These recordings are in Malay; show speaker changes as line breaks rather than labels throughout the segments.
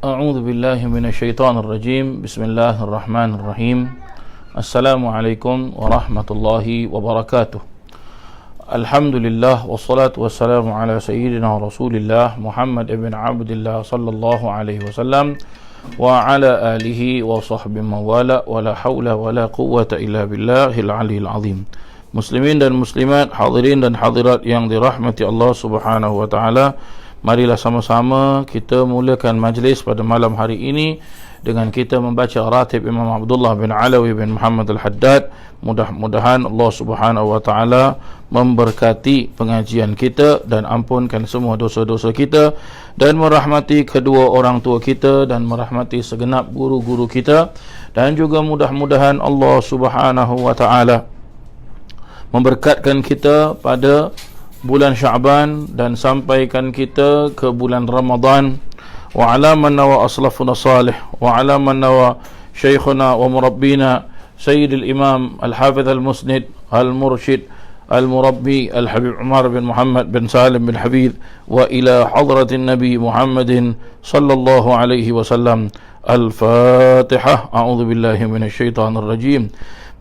A'udzu billahi minasyaitonir rajim. Bismillahirrahmanirrahim. Assalamualaikum warahmatullahi wabarakatuh. Alhamdulillah wassalatu wassalamu ala sayyidina Rasulillah Muhammad ibn Abdullah sallallahu alaihi wasallam wa ala alihi wa sahbihi mawala wa la hawla wa la quwwata illa billahil aliyil azim. Muslimin dan muslimat, hadirin dan hadirat yang dirahmati Allah Subhanahu wa taala, marilah sama-sama kita mulakan majlis pada malam hari ini dengan kita membaca ratib Imam Abdullah bin Alawi bin Muhammad Al-Haddad. Mudah-mudahan Allah Subhanahu wa taala memberkati pengajian kita dan ampunkan semua dosa-dosa kita dan merahmati kedua orang tua kita dan merahmati segenap guru-guru kita, dan juga mudah-mudahan Allah Subhanahu wa taala memberkatkan kita pada bulan Sya'ban dan sampaikan kita ke bulan Ramadan. Wa ala man nawa aslafuna salih wa ala man nawa syekhuna wa murabbina Sayyidil Imam Al-Hafidh Al-Musnid Al-Murshid Al-Murabbi Al-Habib Umar bin Muhammad bin Salim bin Habib wa ila hadratin Nabi Muhammadin sallallahu alaihi wasallam. Al-Fatihah. A'udzu billahi minasyaitonir rajim.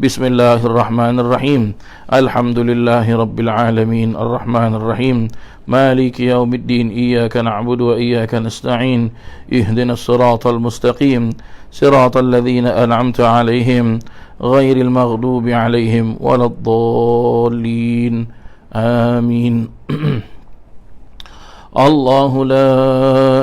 Bismillahirrahmanirrahim. Alhamdulillahi rabbil alamin. Arrahmanir rahim. Maliki yaumiddin. Iyyaka na'budu wa iyyaka nasta'in. Ihdinas siratal mustaqim. Siratal ladzina an'amta 'alaihim ghairil maghdubi 'alaihim waladdallin. Amin. الله لا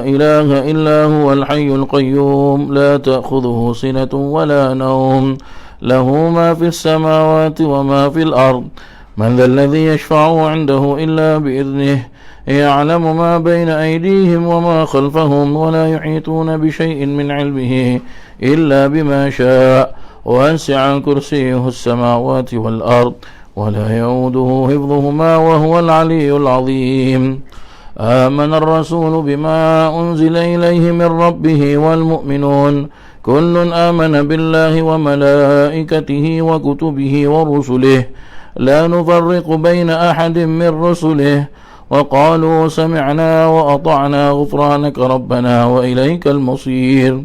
إله إلا هو الحي القيوم لا تأخذه سنة ولا نوم له ما في السماوات وما في الأرض من ذا الذي يشفع عنده إلا بإذنه يعلم ما بين أيديهم وما خلفهم ولا يحيطون بشيء من علمه إلا بما شاء وسع كرسيه السماوات والأرض ولا يؤوده حفظهما وهو العلي العظيم. آمن الرسول بما أنزل إليه من ربه والمؤمنون كل آمن بالله وملائكته وكتبه ورسله لا نفرق بين أحد من رسله وقالوا سمعنا وأطعنا غفرانك ربنا وإليك المصير.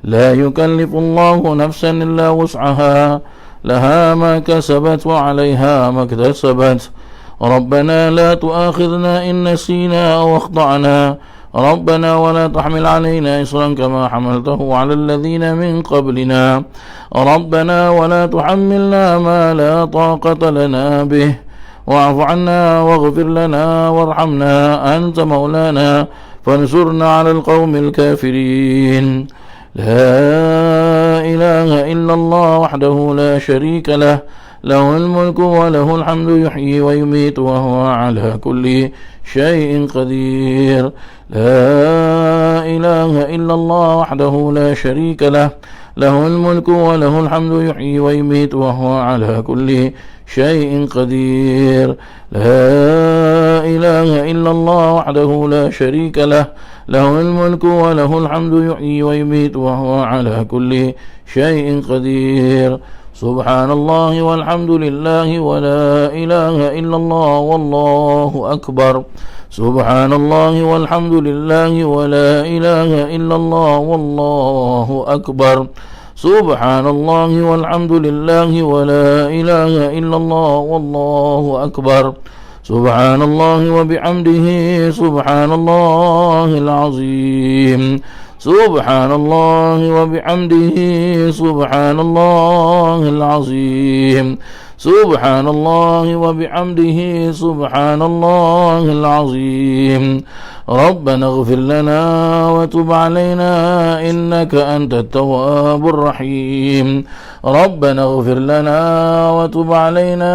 لا يكلف الله نفسا إلا وسعها لها ما كسبت وعليها ما اكتسبت. ربنا لا تؤاخذنا إن نسينا أو أخطأنا ربنا ولا تحمل علينا إصرا كما حملته على الذين من قبلنا ربنا ولا تحملنا ما لا طاقة لنا به واعف عنا واغفر لنا وارحمنا أنت مولانا فانصرنا على القوم الكافرين. لا إله إلا الله وحده لا شريك له له الملك وله الحمد يحيي ويميت وهو على كل شيء قدير. لا إله إلا الله وحده لا شريك له له الملك وله الحمد يحيي ويميت وهو على كل شيء قدير. لا إله إلا الله وحده لا شريك له له الملك وله الحمد يحيي ويميت وهو على كل شيء قدير. سبحان الله والحمد لله ولا إله إلا الله والله أكبر. سبحان الله والحمد لله ولا إله إلا الله والله أكبر. سبحان الله والحمد لله ولا إله إلا الله والله أكبر. سبحان الله وبحمده سبحان الله العظيم. سبحان الله وبحمده سبحان الله العظيم. سبحان الله وبحمده سبحان الله العظيم. ربنا اغفر لنا وتب علينا إنك أنت التواب الرحيم. ربنا اغفر لنا وتب علينا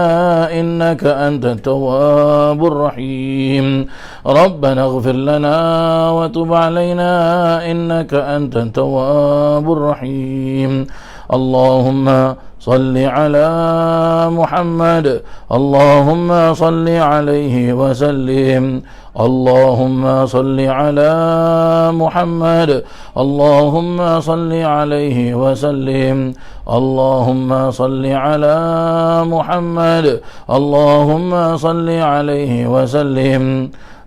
إنك أنت التواب الرحيم. ربنا اغفر لنا وتب علينا إنك أنت التواب الرحيم. اللهم صل على محمد. اللهم صل عليه وسلم. اللهم صل على محمد. اللهم صل عليه وسلم. اللهم صل على محمد. اللهم صل عليه وسلم.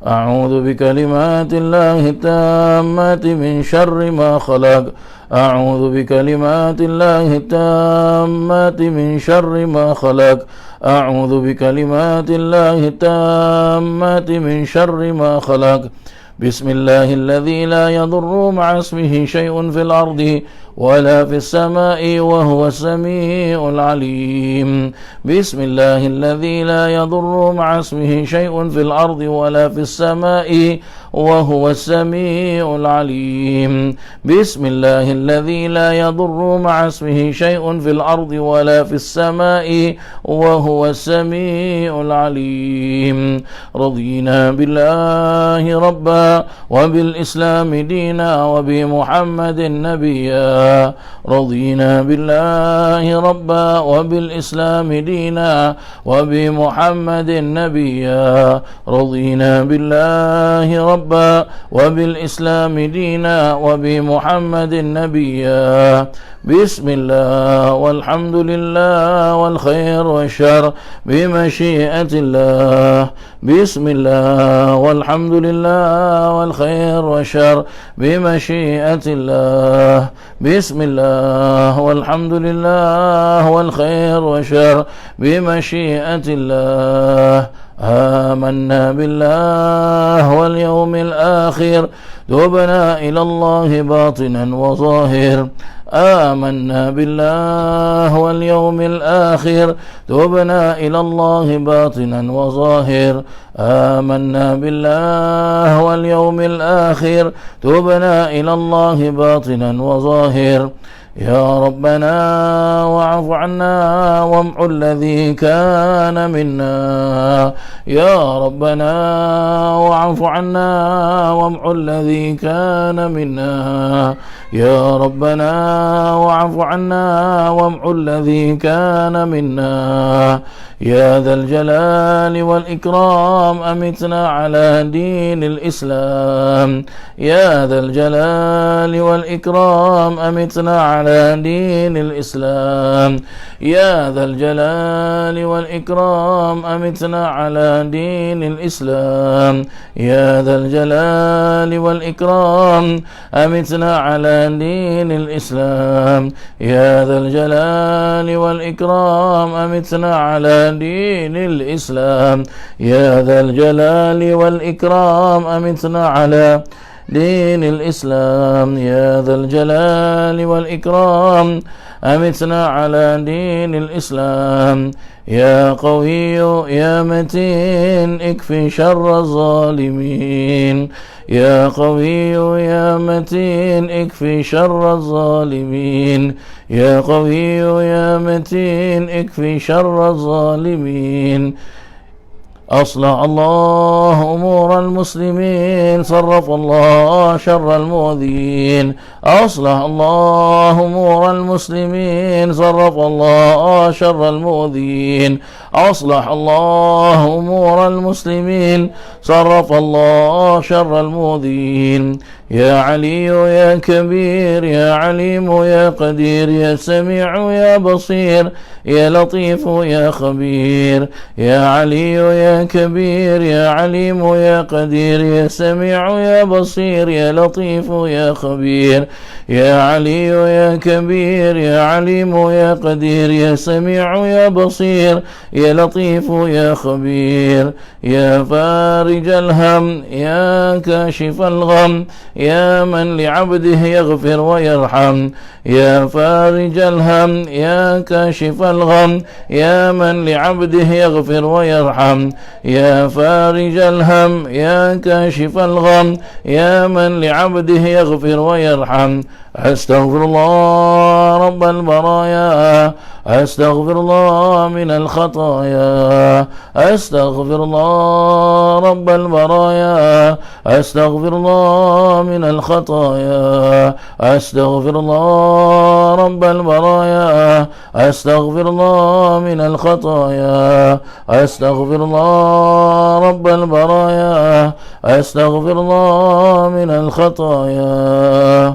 أعوذ بكلمات الله التامات من شر ما خلق أعوذ بكلمات الله التامات من شر ما خلق أعوذ بكلمات الله التامات من شر ما خلق بسم الله الذي لا يضر مع اسمه شيء في الأرض ولا في السماء وهو السميع العليم بسم الله الذي لا يضر مع اسمه شيء في الأرض ولا في السماء وهو السميع العليم بسم الله الذي لا يضر مع اسمه شيء في الأرض ولا في السماء وهو السميع العليم رضينا بالله ربا وبالإسلام دينا وبمحمد نبيا رضينا بالله ربا وبالإسلام دينا وبمحمد نبيا رضينا بالله ربا وبالإسلام دينا وبمحمد نبيا بسم الله والحمد لله والخير والشر بمشيئة الله بسم الله والحمد لله والخير والشر بمشيئة الله بسم الله والحمد لله والخير والشر بمشيئة الله آمنا بالله واليوم الآخر تبنا إلى الله باطنا وظاهر آمنا بالله واليوم الآخر تبنا إلى الله باطنا وظاهر آمنا بالله واليوم الآخر تبنا إلى الله باطنا وظاهر يا ربنا واعف عنا وامحو الذي كان منا يا ربنا واعف عنا وامحو الذي كان منا يا ربنا واعف عنا وامحو الذي كان منا يا ذا الجلال والإكرام أمتنا على دين الإسلام يا ذا الجلال والإكرام أمتنا على دين الإسلام يا ذا الجلال والإكرام أمتنا على دين الإسلام يا ذا الجلال والإكرام أمتنا على دين الإسلام يا ذا الجلال والإكرام أمتنا على دين الإسلام يا ذا الجلال والإكرام أمتنا على دين الإسلام يا ذا الجلال والإكرام أمتنا على دين الإسلام يا قوي يا متين اكفي شر الظالمين يا قوي يا متين اكفي شر الظالمين يا قوي يا متين اكفي شر الظالمين أصلح الله أمور المسلمين صرف الله شر المؤذين أصلح الله أمور المسلمين صرف الله شر المؤذين أصلح الله أمور المسلمين صرف الله شر المؤذين يا علي يا كبير يا عليم يا قدير يا سميع يا بصير يا لطيف يا خبير يا علي يا كبير يا عليم يا قدير يا سميع يا بصير يا لطيف يا خبير يا علي يا كبير يا عليم يا قدير يا سميع يا بصير يا لطيف يا خبير يا فارج الهم يا كاشف الغم يا من لعبده يغفر ويرحم يا فارج الهم يا كاشف الغم يا من لعبده يغفر ويرحم يا فارج الهم يا كاشف الغم يا من لعبده يغفر ويرحم أستغفر الله رب البرايا أستغفر الله من الخطايا أستغفر الله رب البرايا أستغفر الله من الخطايا أستغفر الله رب البرايا أستغفر الله من الخطايا أستغفر الله رب البرايا أستغفر الله من الخطايا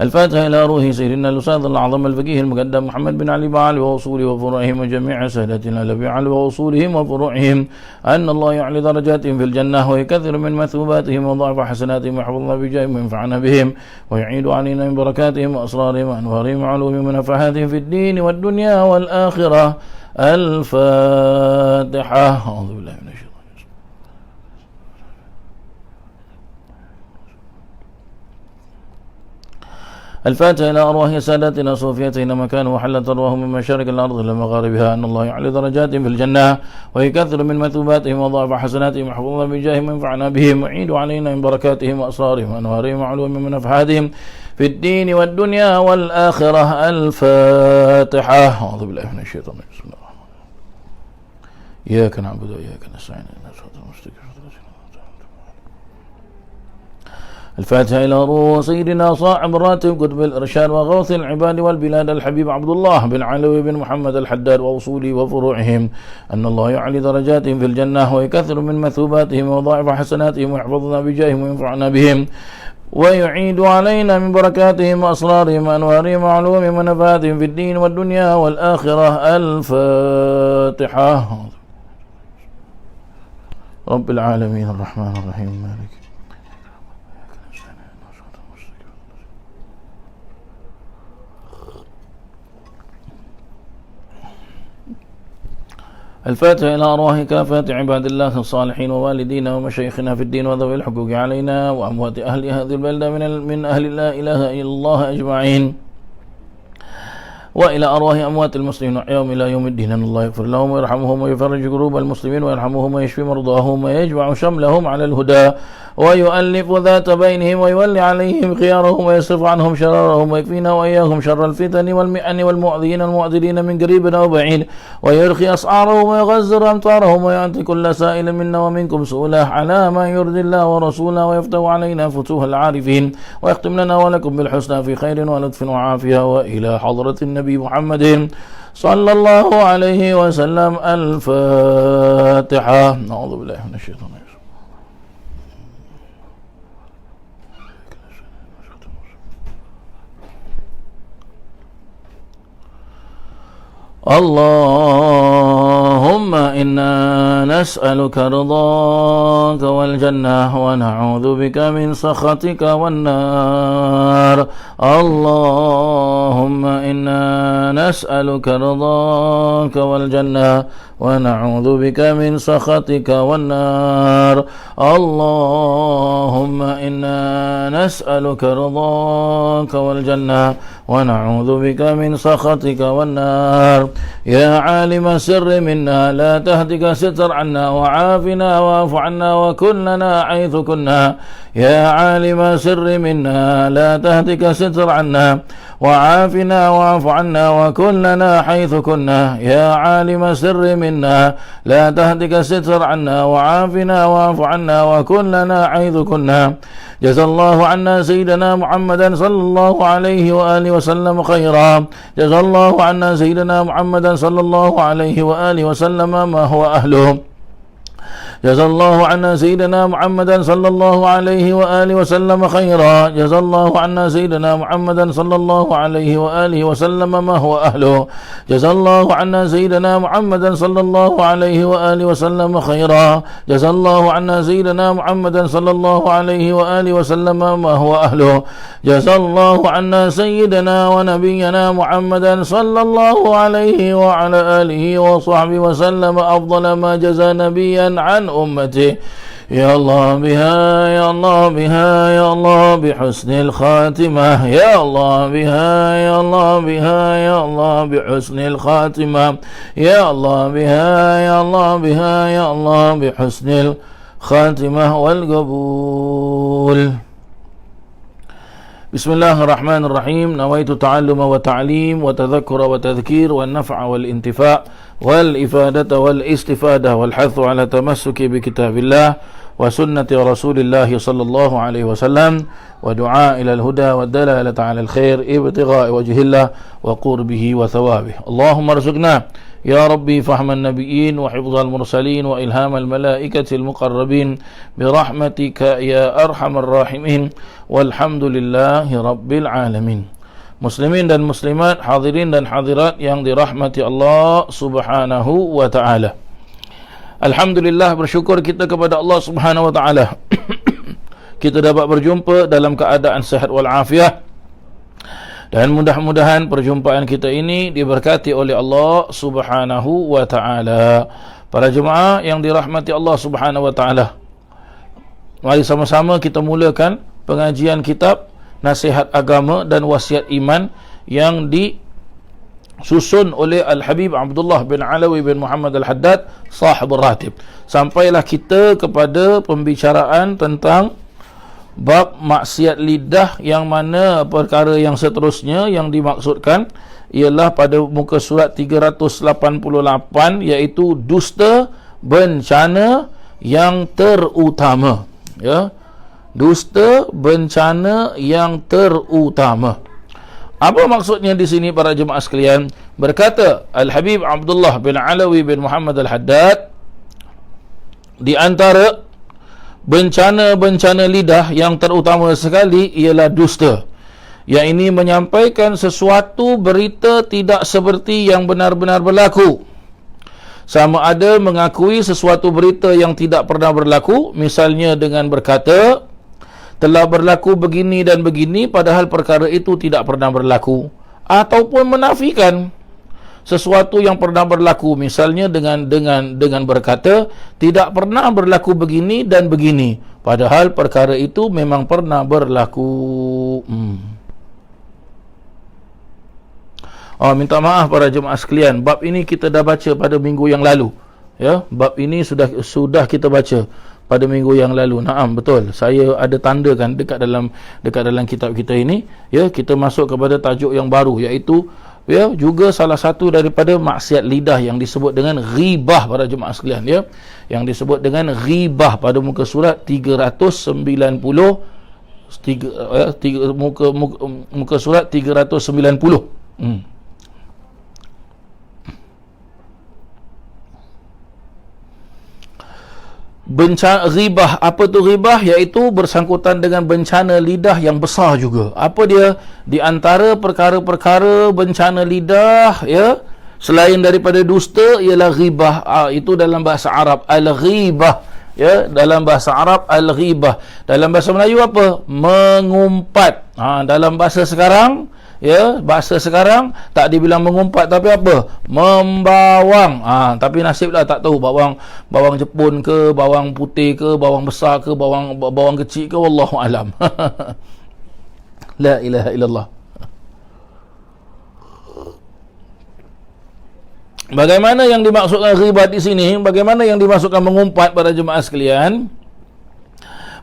الفاتحة إلى روح سيدنا الأستاذ الأعظم الفقيه المقدم محمد بن علي بعلي وأصوله وفروعهم وجميع سادتنا الذي علي وأصولهم وفروعهم أن الله يعلي درجاتهم في الجنة ويكثر من مثوباتهم وضعف حسناتهم ويحفظنا بجاههم وينفعنا بهم ويعيد علينا من بركاتهم وأسرارهم وأنوارهم وعلومهم ونفحاتهم في الدين والدنيا والآخرة. الفاتحة. أعوذ بالله من الشيطان. الفاتحة إلى أرواح ساداتنا صوفيتنا مكان وحلت أرواحهم من مشارق الأرض إلى مغاربها أن الله يعلي درجاتهم في الجنة ويكثر من مثوباتهم وضعف حسناتهم ويحفظنا بجاههم وينفعنا بهم ويعيد علينا من بركاتهم وأسرارهم وأنوارهم وعلومهم من نفحاتهم في الدين والدنيا والآخرة. الفاتحة. أعوذ بالله من الشيطان الرجيم. بسم الله الرحمن الرحيم. إياك نعبد وإياك نستعين. الفاتحة إلى روح سيدنا صاحب الراتب قطب الإرشاد وغوث العباد والبلاد الحبيب عبد الله بن علوي بن محمد الحداد وأصوله وفروعهم أن الله يعلي درجاتهم في الجنة ويكثر من مثوباتهم وضاعف حسناتهم ويحفظنا بجاههم وينفعنا بهم ويعيد علينا من بركاتهم وأسرارهم وأنوارهم وعلومهم ونفاتهم في الدين والدنيا والآخرة. الفاتحة. رب العالمين الرحمن الرحيم مالك الفاتحة إلى أرواح كافة عباد الله الصالحين ووالدينا ومشايخنا في الدين وذوي الحقوق علينا وأموات أهل هذه البلدة من أهل لا إله إلا الله أجمعين وإلى أرواح أموات المسلمين وحياهم إلى يوم الدين أن الله يغفر لهم ويرحمهم ويفرج قلوب المسلمين ويرحمهم ويشفي مرضاهم ويجمع شملهم على الهدى ويؤلف ذات بينهم ويولي عليهم خيارهم ويصرف عنهم شرارهم ويكفينا وإياهم شر الفتن والمئن والمؤذين المعذرين من قريب أو بعيد ويرخي أسعارهم ويغزر أمطارهم ويعطي كل سائل منا ومنكم سؤله على ما يرضي الله ورسوله ويفتح علينا فتوح العارفين ويختم لنا ولكم بالحسنى في خير ولطف وعافية. وإلى حضرة النبي محمد صلى الله عليه وسلم. الفاتحة. أعوذ بالله من الشيطان الرجيم. اللهم إنا نسألك رضاك والجنة ونعوذ بك من سخطك والنار. اللهم إنا نسألك رضاك والجنة ونعوذ بك من سخطك والنار. اللهم إنا نسألك رضاك والجنة ونعوذ بك من سخطك والنار. يا عالم السر منا لا تهتك ستر عنا وعافنا واعف عنا وكلنا حيث كنا. يا عالم السر منا لا تهتك ستر عنا وعافنا واعف عنا وكلنا حيث كنا. يا عالم السر منا لا تهتك ستر عنا وعافنا واعف عنا وكلنا حيث كنا. جزا الله عنا سيدنا محمدا صلى الله عليه وآله وسلم خيرا. جزا الله عنا سيدنا محمدا صلى الله عليه وآله وسلم ما هو أهله. جزا الله عنا سيدنا محمدا صلى الله عليه وآله وسلم خيرا. جزا الله عنا سيدنا محمدا صلى الله عليه وآله وسلم ما هو أهله. جزا الله عنا سيدنا محمدا صلى الله عليه وآله وسلم خيرا. جزا الله عنا سيدنا محمدا صلى الله عليه وآله وسلم ما هو أهله. جزا الله عنا سيدنا ونبينا محمدا صلى الله عليه وعلى آله وصحبه وسلم أفضل ما جزى نبيا عن أمته. يا الله بها يا الله بها يا الله بحسن الخاتمة. يا الله بها يا الله بها يا الله بحسن الخاتمة. يا الله بها يا الله بها يا الله بحسن الخاتمة والقبول. بسم الله الرحمن الرحيم. نويت تعلم وتعليم وتذكر وتذكير والنفع والانتفاع والإفادة والاستفادة والحث على تمسك بكتاب الله وسنة رسول الله صلى الله عليه وسلم ودعاء إلى الهدى والدلالة على الخير ابتغاء وجه الله وقربه وثوابه. اللهم ارزقنا يا ربي فهم النبيين وحفظ المرسلين وإلهام الملائكة المقربين برحمتك يا أرحم الراحمين والحمد لله رب العالمين. Muslimin dan muslimat, hadirin dan hadirat yang dirahmati Allah Subhanahu wa taala. Alhamdulillah, bersyukur kita kepada Allah Subhanahu wa taala. Kita dapat berjumpa dalam keadaan sihat wal afiah. Dan mudah-mudahan perjumpaan kita ini diberkati oleh Allah Subhanahu wa taala. Para jemaah yang dirahmati Allah Subhanahu wa taala, mari sama-sama kita mulakan pengajian kitab Nasihat Agama dan Wasiat Iman yang disusun oleh Al-Habib Abdullah bin Alawi bin Muhammad Al-Haddad Sahibul Ratib. Sampailah kita kepada pembicaraan tentang bab maksiat lidah, yang mana perkara yang seterusnya yang dimaksudkan ialah pada muka surat 388, iaitu dusta bencana yang terutama. Ya, dusta bencana yang terutama. Apa maksudnya di sini para jemaah sekalian? Berkata Al-Habib Abdullah bin Alawi bin Muhammad Al-Haddad, di antara bencana-bencana lidah yang terutama sekali ialah dusta. Yang ini menyampaikan sesuatu berita tidak seperti yang benar-benar berlaku. Sama ada mengakui sesuatu berita yang tidak pernah berlaku, misalnya dengan berkata telah berlaku begini dan begini padahal perkara itu tidak pernah berlaku, ataupun menafikan sesuatu yang pernah berlaku, misalnya dengan berkata tidak pernah berlaku begini dan begini padahal perkara itu memang pernah berlaku. Minta maaf para jemaah sekalian, bab ini kita dah baca pada minggu yang lalu. Ya, bab ini sudah kita baca pada minggu yang lalu. Naam, betul. Saya ada tandakan dekat dalam kitab kita ini. Ya, kita masuk kepada tajuk yang baru, iaitu ya, juga salah satu daripada maksiat lidah yang disebut dengan ghibah para jemaah sekalian, ya, yang disebut dengan ghibah pada muka surat 390, muka surat 390. Bencana ghibah, apa tu ghibah? Iaitu bersangkutan dengan bencana lidah yang besar juga. Apa dia? Di antara perkara-perkara bencana lidah, ya, selain daripada dusta, ialah ghibah. Itu dalam bahasa Arab al-ghibah, ya, dalam bahasa Arab al-ghibah. Dalam bahasa Melayu apa? Mengumpat. Dalam bahasa sekarang, ya, bahasa sekarang tak dibilang mengumpat tapi apa? Membawang. Tapi nasiblah tak tahu bawang Jepun ke, bawang putih ke, bawang besar ke, bawang kecil ke, wallahu alam. La ilaha illallah. Bagaimana yang dimaksudkan ghibat di sini? Bagaimana yang dimaksudkan mengumpat para jemaah sekalian?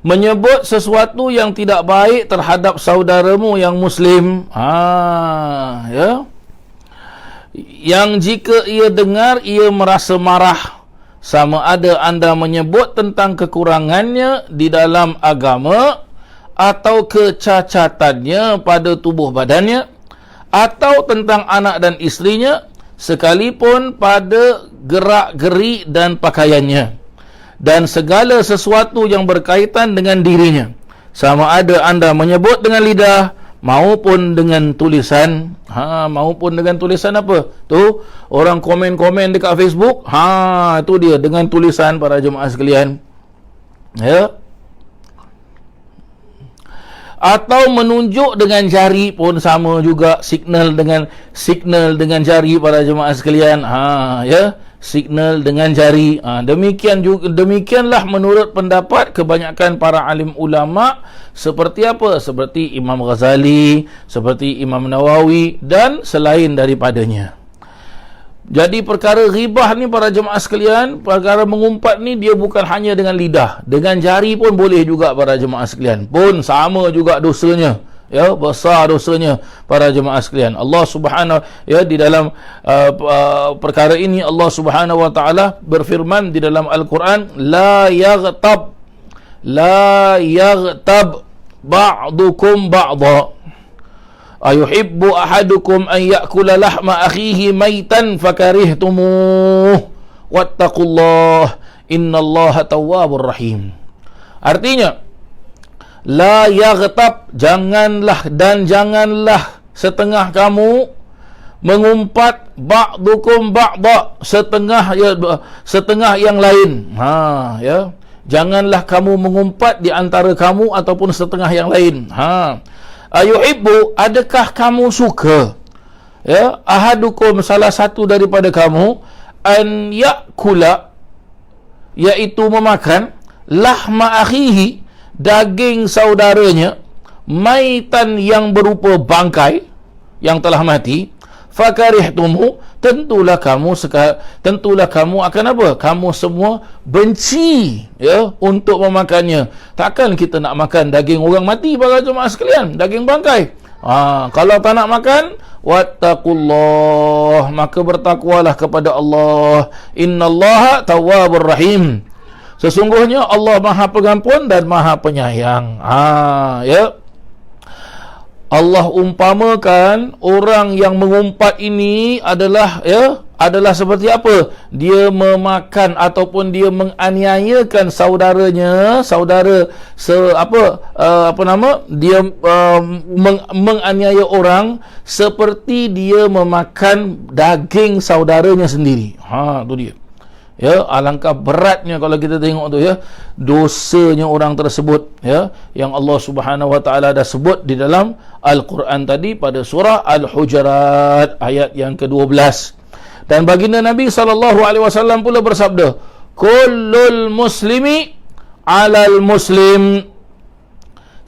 Menyebut sesuatu yang tidak baik terhadap saudaramu yang muslim, ya, yang jika ia dengar ia merasa marah, sama ada anda menyebut tentang kekurangannya di dalam agama atau kecacatannya pada tubuh badannya, atau tentang anak dan isterinya, sekalipun pada gerak-geri dan pakaiannya, dan segala sesuatu yang berkaitan dengan dirinya, sama ada anda menyebut dengan lidah maupun dengan tulisan. Maupun dengan tulisan apa? Tu orang komen-komen dekat Facebook, itu dia dengan tulisan para jemaah sekalian. Ya. Atau menunjuk dengan jari pun sama juga, signal dengan jari para jemaah sekalian. Ya, signal dengan jari. Demikianlah menurut pendapat kebanyakan para alim ulama. Seperti apa? Seperti Imam Ghazali, seperti Imam Nawawi dan selain daripadanya. Jadi perkara ghibah ni para jemaah sekalian, perkara mengumpat ni dia bukan hanya dengan lidah, dengan jari pun boleh juga para jemaah sekalian. Pun sama juga dosanya. Ya, besar dosanya para jemaah sekalian. Allah Subhanahu, ya, di dalam perkara ini Allah Subhanahu wa taala berfirman di dalam Al-Quran, la yaghtab ba'dukum ba'dha. ayuhibbu ahadukum an ya'kula lahma akhihi maitan fakarihtumuh wattaqullah innallaha tawwabur rahim. Artinya, la yaghtab, janganlah setengah kamu mengumpat ba'dukum ba'da, setengah yang lain. Ya. Janganlah kamu mengumpat di antara kamu ataupun setengah yang lain. Ayuhibbu, adakah kamu suka, ya, ahadukum, salah satu daripada kamu, an yakula, iaitu memakan, lahma akhihi, daging saudaranya, maitan, yang berupa bangkai yang telah mati, fakarihtumu, tentulah kamu akan apa? Kamu semua benci, ya, untuk memakannya. Takkan kita nak makan daging orang mati, para jemaah sekalian, daging bangkai. Kalau tak nak makan, wattaqullah, maka bertakwalah kepada Allah. Innallaha tawwabur rahim. Sesungguhnya Allah Maha Pengampun dan Maha Penyayang. Ya. Allah umpamakan orang yang mengumpat ini adalah seperti apa? Dia memakan ataupun dia menganiayakan saudaranya, dia menganiaya orang seperti dia memakan daging saudaranya sendiri. Tu dia. Ya, alangkah beratnya kalau kita tengok tu, ya, dosanya orang tersebut, ya, yang Allah Subhanahu wa taala dah sebut di dalam Al-Quran tadi pada surah Al-Hujurat ayat yang ke-12. Dan baginda Nabi SAW pula bersabda, kullul muslimi alal muslim,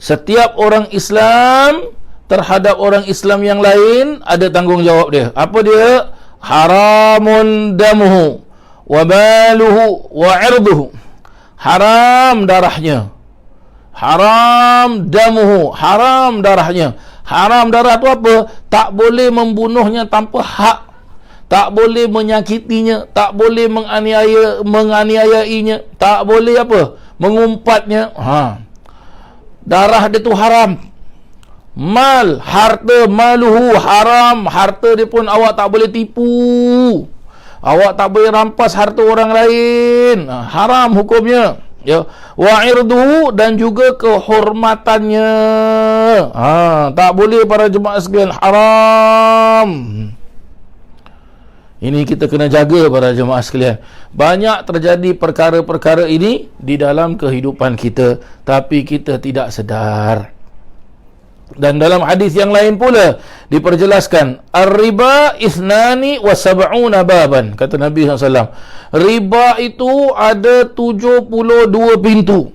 setiap orang Islam terhadap orang Islam yang lain ada tanggungjawab dia. Apa dia? Haramun damuhu wa maluhu wa irduhu, haram darahnya, haram damuhu, haram darahnya. Haram darah tu apa? Tak boleh membunuhnya tanpa hak, tak boleh menyakitinya, tak boleh menganiayainya, tak boleh apa? Mengumpatnya. Darah dia tu haram. Mal, harta, maluhu, haram, harta dia pun awak tak boleh tipu, awak tak boleh rampas harta orang lain. Haram hukumnya. Ya, wa irduhu, dan juga kehormatannya. Tak boleh para jemaah sekalian, haram. Ini kita kena jaga para jemaah sekalian. Banyak terjadi perkara-perkara ini di dalam kehidupan kita, tapi kita tidak sedar. Dan dalam hadis yang lain pula diperjelaskan, ar-riba ithnani wa sab'una baban, kata Nabi SAW, riba itu ada 72 pintu.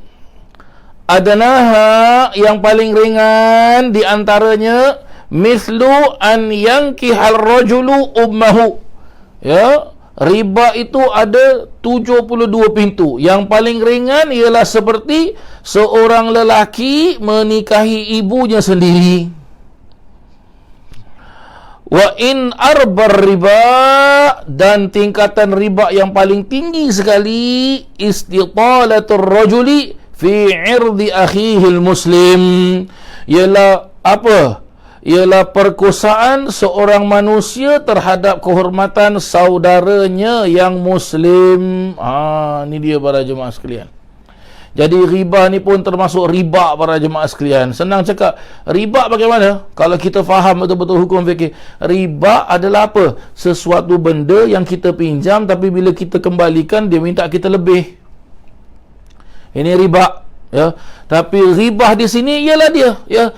Adanaha, yang paling ringan di antaranya, mislu an yankihal rajulu ummahu. Ya, riba itu ada 72 pintu. Yang paling ringan ialah seperti seorang lelaki menikahi ibunya sendiri. Wa in arbar riba, dan tingkatan riba yang paling tinggi sekali, istitalatur rajuli fi irdi akhihil muslim, ialah apa? Ialah perkosaan seorang manusia terhadap kehormatan saudaranya yang muslim. Ni dia para jemaah sekalian. Jadi riba ni pun termasuk riba para jemaah sekalian. Senang cakap, riba bagaimana? Kalau kita faham betul-betul hukum fikir, riba adalah apa? Sesuatu benda yang kita pinjam, tapi bila kita kembalikan dia minta kita lebih. Ini riba, ya. Tapi riba di sini ialah dia, ya,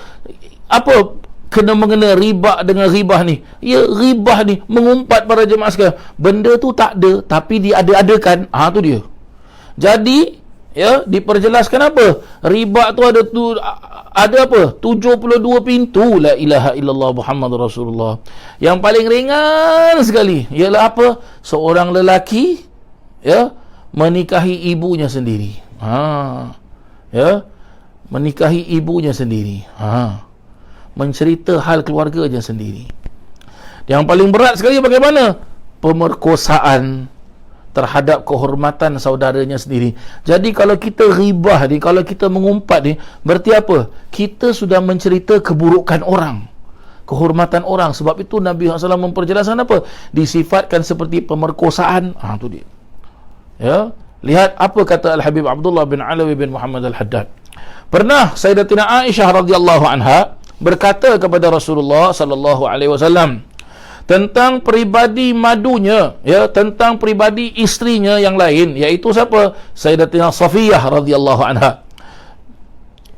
apa kena mengena riba dengan ribah ni? Ya, ribah ni mengumpat para jemaah sekalian. Benda tu tak ada, tapi dia ada-adakan. Tu dia. Jadi, ya, diperjelaskan apa? Riba tu ada apa? 72 pintu. La ilaha illallah Muhammadur Rasulullah. Yang paling ringan sekali ialah apa? Seorang lelaki, ya, menikahi ibunya sendiri. Ya, menikahi ibunya sendiri. Mencerita hal keluarganya sendiri. Yang paling berat sekali bagaimana? Pemerkosaan terhadap kehormatan saudaranya sendiri. Jadi kalau kita ribah ni, kalau kita mengumpat ni, berarti apa? Kita sudah mencerita keburukan orang. kehormatan orang. Sebab itu Nabi SAW memperjelaskan apa? Disifatkan seperti pemerkosaan. Tu dia. Ya, lihat apa kata Al-Habib Abdullah bin Alawi bin Muhammad Al-Haddad. Pernah Sayyidatina Aisyah radhiyallahu anha berkata kepada Rasulullah sallallahu alaihi wasallam tentang peribadi madunya, ya, tentang peribadi isterinya yang lain, iaitu siapa? Sayyidatina Safiyah radhiyallahu anha.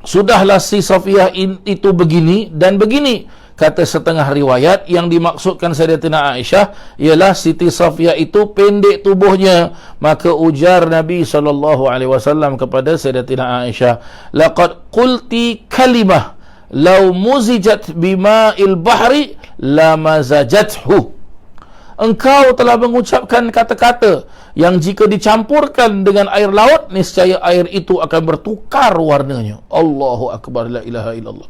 Sudahlah si Safiyah itu begini dan begini. Kata setengah riwayat, yang dimaksudkan Sayyidatina Aisyah ialah Siti Safiyah itu pendek tubuhnya. Maka ujar Nabi SAW kepada Sayyidatina Aisyah, laqad qulti kalimah law muzijat bima'il bahri lamazajathu. Engkau telah mengucapkan kata-kata yang jika dicampurkan dengan air laut, niscaya air itu akan bertukar warnanya. Allahu akbar, la ilaha illallah.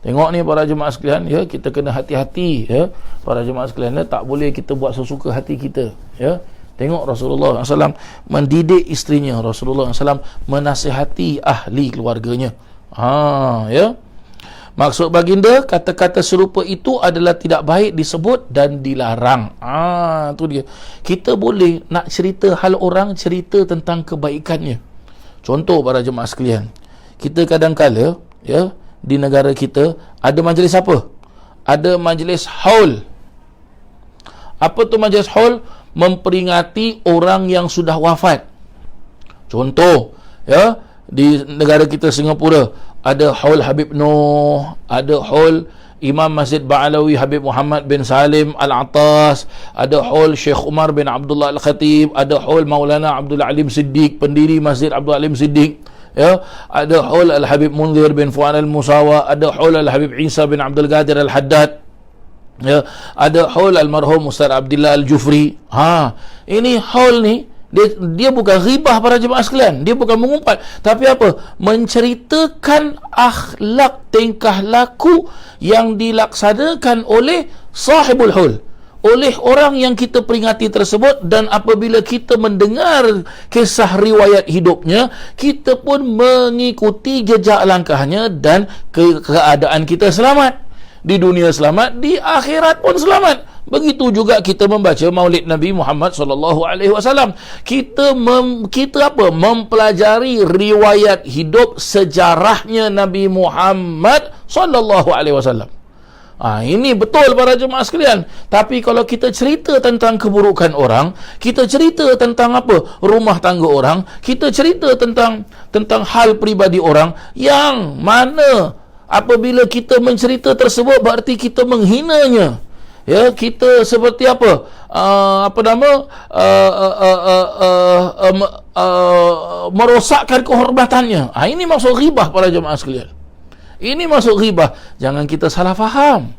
Tengok ni para jemaah sekalian, ya, kita kena hati-hati, ya, para jemaah sekalian, ya, tak boleh kita buat sesuka hati kita, ya. Tengok Rasulullah SAW mendidik isterinya, Rasulullah SAW menasihati ahli keluarganya. Ya. Maksud baginda, kata-kata serupa itu adalah tidak baik disebut dan dilarang. Tu dia. Kita boleh nak cerita hal orang, cerita tentang kebaikannya. Contoh para jemaah sekalian, kita kadang-kala, ya, di negara kita ada majlis apa? Ada majlis haul. Apa tu majlis haul? Memperingati orang yang sudah wafat. Contoh, ya, di negara kita Singapura ada haul Habib Noh, ada haul Imam Masjid Ba'alawi Habib Muhammad bin Salim Al-Atas, ada haul Syekh Umar bin Abdullah Al-Khatib, ada haul Maulana Abdul Alim Siddiq, pendiri Masjid Abdul Alim Siddiq, ya, ada haul Al-Habib Munzir bin Fuad Al-Musawa, ada haul Al-Habib Isa bin Abdul Qadir Al-Haddad, ya, ada haul Al-Marhum Ustaz Abdullah Al-Jufri. Ini haul ni dia bukan ghibah para jemaah sekalian, dia bukan mengumpat, tapi apa? Menceritakan akhlak, tingkah laku yang dilaksanakan oleh sahibul haul, oleh orang yang kita peringati tersebut. Dan apabila kita mendengar kisah riwayat hidupnya, kita pun mengikuti jejak langkahnya dan keadaan kita selamat. Di dunia selamat, di akhirat pun selamat. Begitu juga kita membaca Maulid Nabi Muhammad SAW. Kita mempelajari riwayat hidup sejarahnya Nabi Muhammad SAW. Ini betul para jemaah sekalian. Tapi kalau kita cerita tentang keburukan orang, kita cerita tentang apa? Rumah tangga orang, kita cerita tentang hal peribadi orang, yang mana apabila kita mencerita tersebut berarti kita menghinanya. Ya, kita seperti apa? Merosakkan kehormatannya. Ini masuk ghibah para jemaah sekalian. Ini masuk ghibah. Jangan kita salah faham.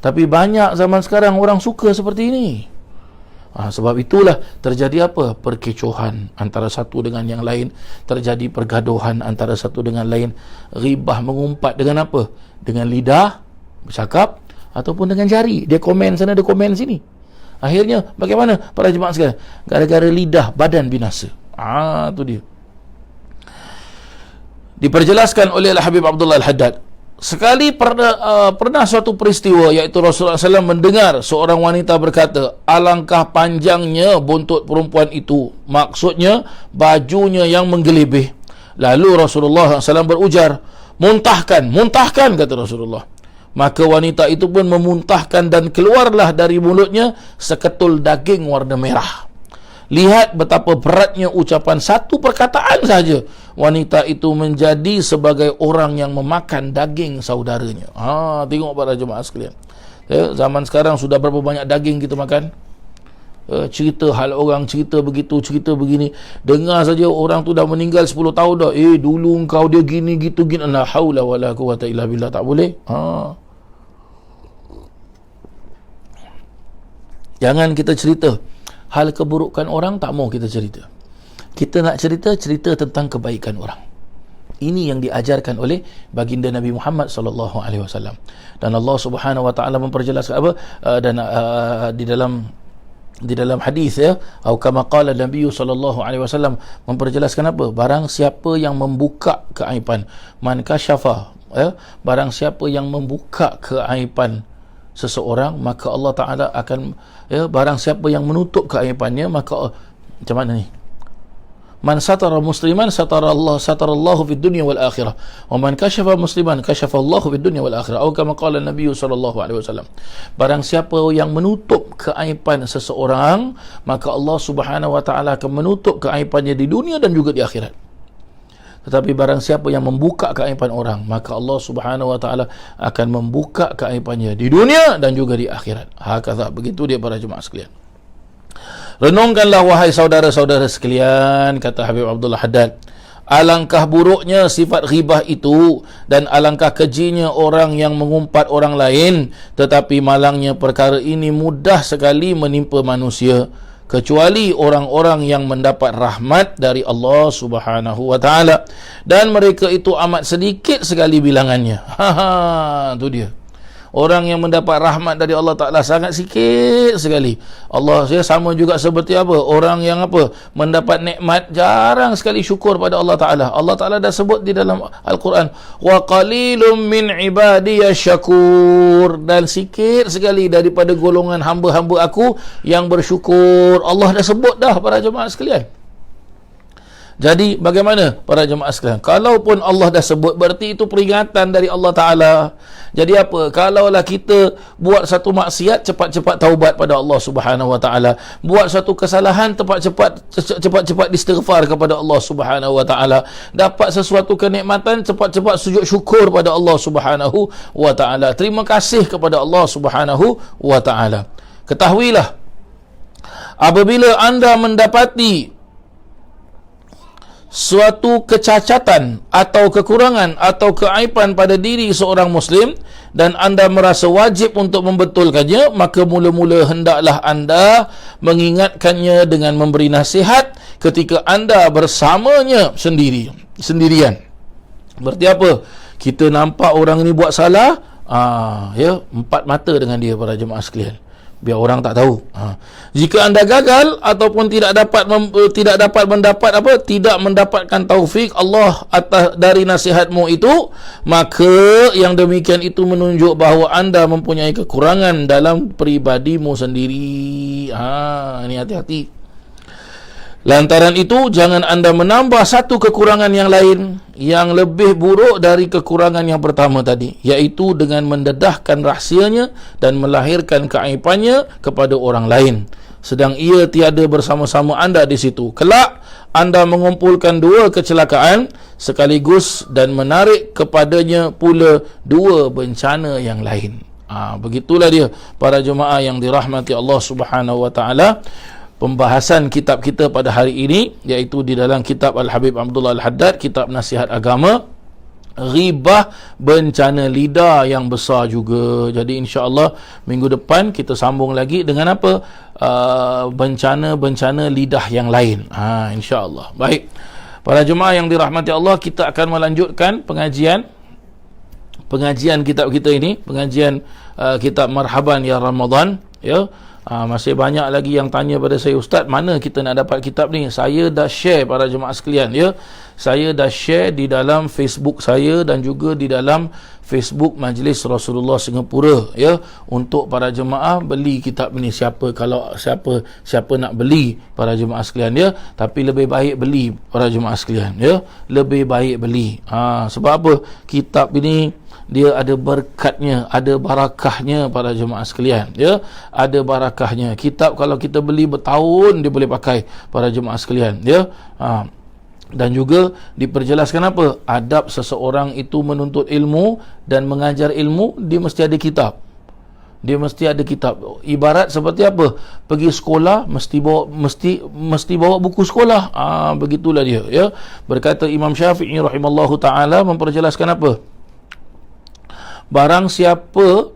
Tapi banyak zaman sekarang orang suka seperti ini. Sebab itulah terjadi apa? Perkecohan antara satu dengan yang lain, terjadi pergaduhan antara satu dengan lain. Ghibah mengumpat dengan apa? Dengan lidah bercakap, ataupun dengan jari. Dia komen sana, dia komen sini. Akhirnya bagaimana para jemaah sekalian? Gara-gara lidah badan binasa. Tu dia. Diperjelaskan oleh Al-Habib Abdullah Al-Haddad, sekali pernah suatu peristiwa, iaitu Rasulullah SAW mendengar seorang wanita berkata, alangkah panjangnya buntut perempuan itu, maksudnya bajunya yang menggelebih. Lalu Rasulullah SAW berujar, muntahkan, muntahkan, kata Rasulullah. Maka wanita itu pun memuntahkan dan keluarlah dari mulutnya seketul daging warna merah. Lihat betapa beratnya ucapan satu perkataan saja. Wanita itu menjadi sebagai orang yang memakan daging saudaranya. Tengok para jemaah sekalian. Zaman sekarang sudah berapa banyak daging kita makan? Cerita hal orang, cerita begitu, cerita begini. Dengar saja orang tu dah meninggal 10 tahun dah. Dulu engkau dia gini, gitu, gini. La haula wala quwata illa billah. Tak boleh. Jangan kita cerita hal keburukan orang, tak mau kita cerita. Kita nak cerita tentang kebaikan orang. Ini yang diajarkan oleh baginda Nabi Muhammad SAW. Dan Allah Subhanahu Wa Taala memperjelaskan apa? Dan di dalam di dalam hadis ya, atau kama qala Nabi sallallahu alaihi wasallam, memperjelaskan apa? Barang siapa yang membuka keaiban, man kasyafa, ya, barang siapa yang membuka keaiban seseorang, maka Allah Taala akan, ya, barang siapa yang menutup keaibannya, maka macam mana ni? Man satara musliman satarallahu fid dunya wal akhirah, wa man kasyafa musliman kasyafallahu fid dunya wal akhirah, atau kama qala Nabi sallallahu alaihi wasallam. Barang siapa yang menutup keaiban seseorang, maka Allah Subhanahu wa taala akan menutup keaibannya di dunia dan juga di akhirat. Tetapi barang siapa yang membuka keaiban orang, maka Allah Subhanahu wa taala akan membuka keaibannya di dunia dan juga di akhirat. Hakadha, begitu dia para jemaah sekalian. Renungkanlah wahai saudara-saudara sekalian, kata Habib Abdullah Haddad, alangkah buruknya sifat ghibah itu, dan alangkah kejinya orang yang mengumpat orang lain, tetapi malangnya perkara ini mudah sekali menimpa manusia, kecuali orang-orang yang mendapat rahmat dari Allah Subhanahu wa taala, dan mereka itu amat sedikit sekali bilangannya. Itu dia. Orang yang mendapat rahmat dari Allah Ta'ala sangat sikit sekali. Allah saya sama juga seperti apa? Orang yang apa? Mendapat nikmat jarang sekali syukur pada Allah Ta'ala. Allah Ta'ala dah sebut di dalam Al-Quran, wa qalilum min ibadiya syakur, dan sikit sekali daripada golongan hamba-hamba aku yang bersyukur. Allah dah sebut dah para jemaah sekalian. Jadi bagaimana para jemaah sekalian? Kalaupun Allah dah sebut, berarti itu peringatan dari Allah Ta'ala. Jadi apa? Kalaulah kita buat satu maksiat, cepat-cepat taubat pada Allah Subhanahu wa taala. Buat satu kesalahan, cepat-cepat istighfar kepada Allah Subhanahu wa taala. Dapat sesuatu kenikmatan, cepat-cepat sujud syukur pada Allah Subhanahu wa taala. Terima kasih kepada Allah Subhanahu wa taala. Ketahuilah, apabila anda mendapati suatu kecacatan atau kekurangan atau keaiban pada diri seorang Muslim, dan anda merasa wajib untuk membetulkannya, maka mula-mula hendaklah anda mengingatkannya dengan memberi nasihat ketika anda bersamanya sendirian. Berarti apa? Kita nampak orang ini buat salah, ya, empat mata dengan dia para jemaah sekalian, biar orang tak tahu. Jika anda gagal ataupun tidak mendapatkan taufik Allah atas dari nasihatmu itu, maka yang demikian itu menunjuk bahawa anda mempunyai kekurangan dalam pribadimu sendiri. Ini hati-hati. Lantaran itu, jangan anda menambah satu kekurangan yang lain yang lebih buruk dari kekurangan yang pertama tadi, iaitu dengan mendedahkan rahsianya dan melahirkan keaibannya kepada orang lain, sedang ia tiada bersama-sama anda di situ. Kelak anda mengumpulkan dua kecelakaan sekaligus dan menarik kepadanya pula dua bencana yang lain. Begitulah dia para jemaah yang dirahmati Allah Subhanahu wa taala. Pembahasan kitab kita pada hari ini, iaitu di dalam kitab Al-Habib Abdullah Al-Haddad, kitab Nasihat Agama. Ghibah, bencana lidah yang besar juga. Jadi insya-Allah minggu depan kita sambung lagi dengan apa? Bencana-bencana lidah yang lain. Insya-Allah. Baik. Para jemaah yang dirahmati Allah, kita akan melanjutkan pengajian kitab kita ini, pengajian kitab Marhaban Ya Ramadan, ya. Masih banyak lagi yang tanya pada saya, Ustaz, mana kita nak dapat kitab ni? Saya dah share para jemaah sekalian, ya. Saya dah share di dalam Facebook saya dan juga di dalam Facebook Majlis Rasulullah Singapura, ya, untuk para jemaah beli kitab ni. Siapa nak beli para jemaah sekalian, ya. Tapi lebih baik beli para jemaah sekalian, ya. Lebih baik beli. Sebab apa? Kitab ini dia ada berkatnya, ada barakahnya para jemaah sekalian, ya. Ada barakahnya. Kitab kalau kita beli bertahun dia boleh pakai para jemaah sekalian, ya. Dan juga diperjelaskan apa? Adab seseorang itu menuntut ilmu dan mengajar ilmu, dia mesti ada kitab. Dia mesti ada kitab. Ibarat seperti apa? Pergi sekolah mesti bawa buku sekolah. Begitulah dia, ya. Berkata Imam Syafi'i rahimallahu taala memperjelaskan apa? Barang siapa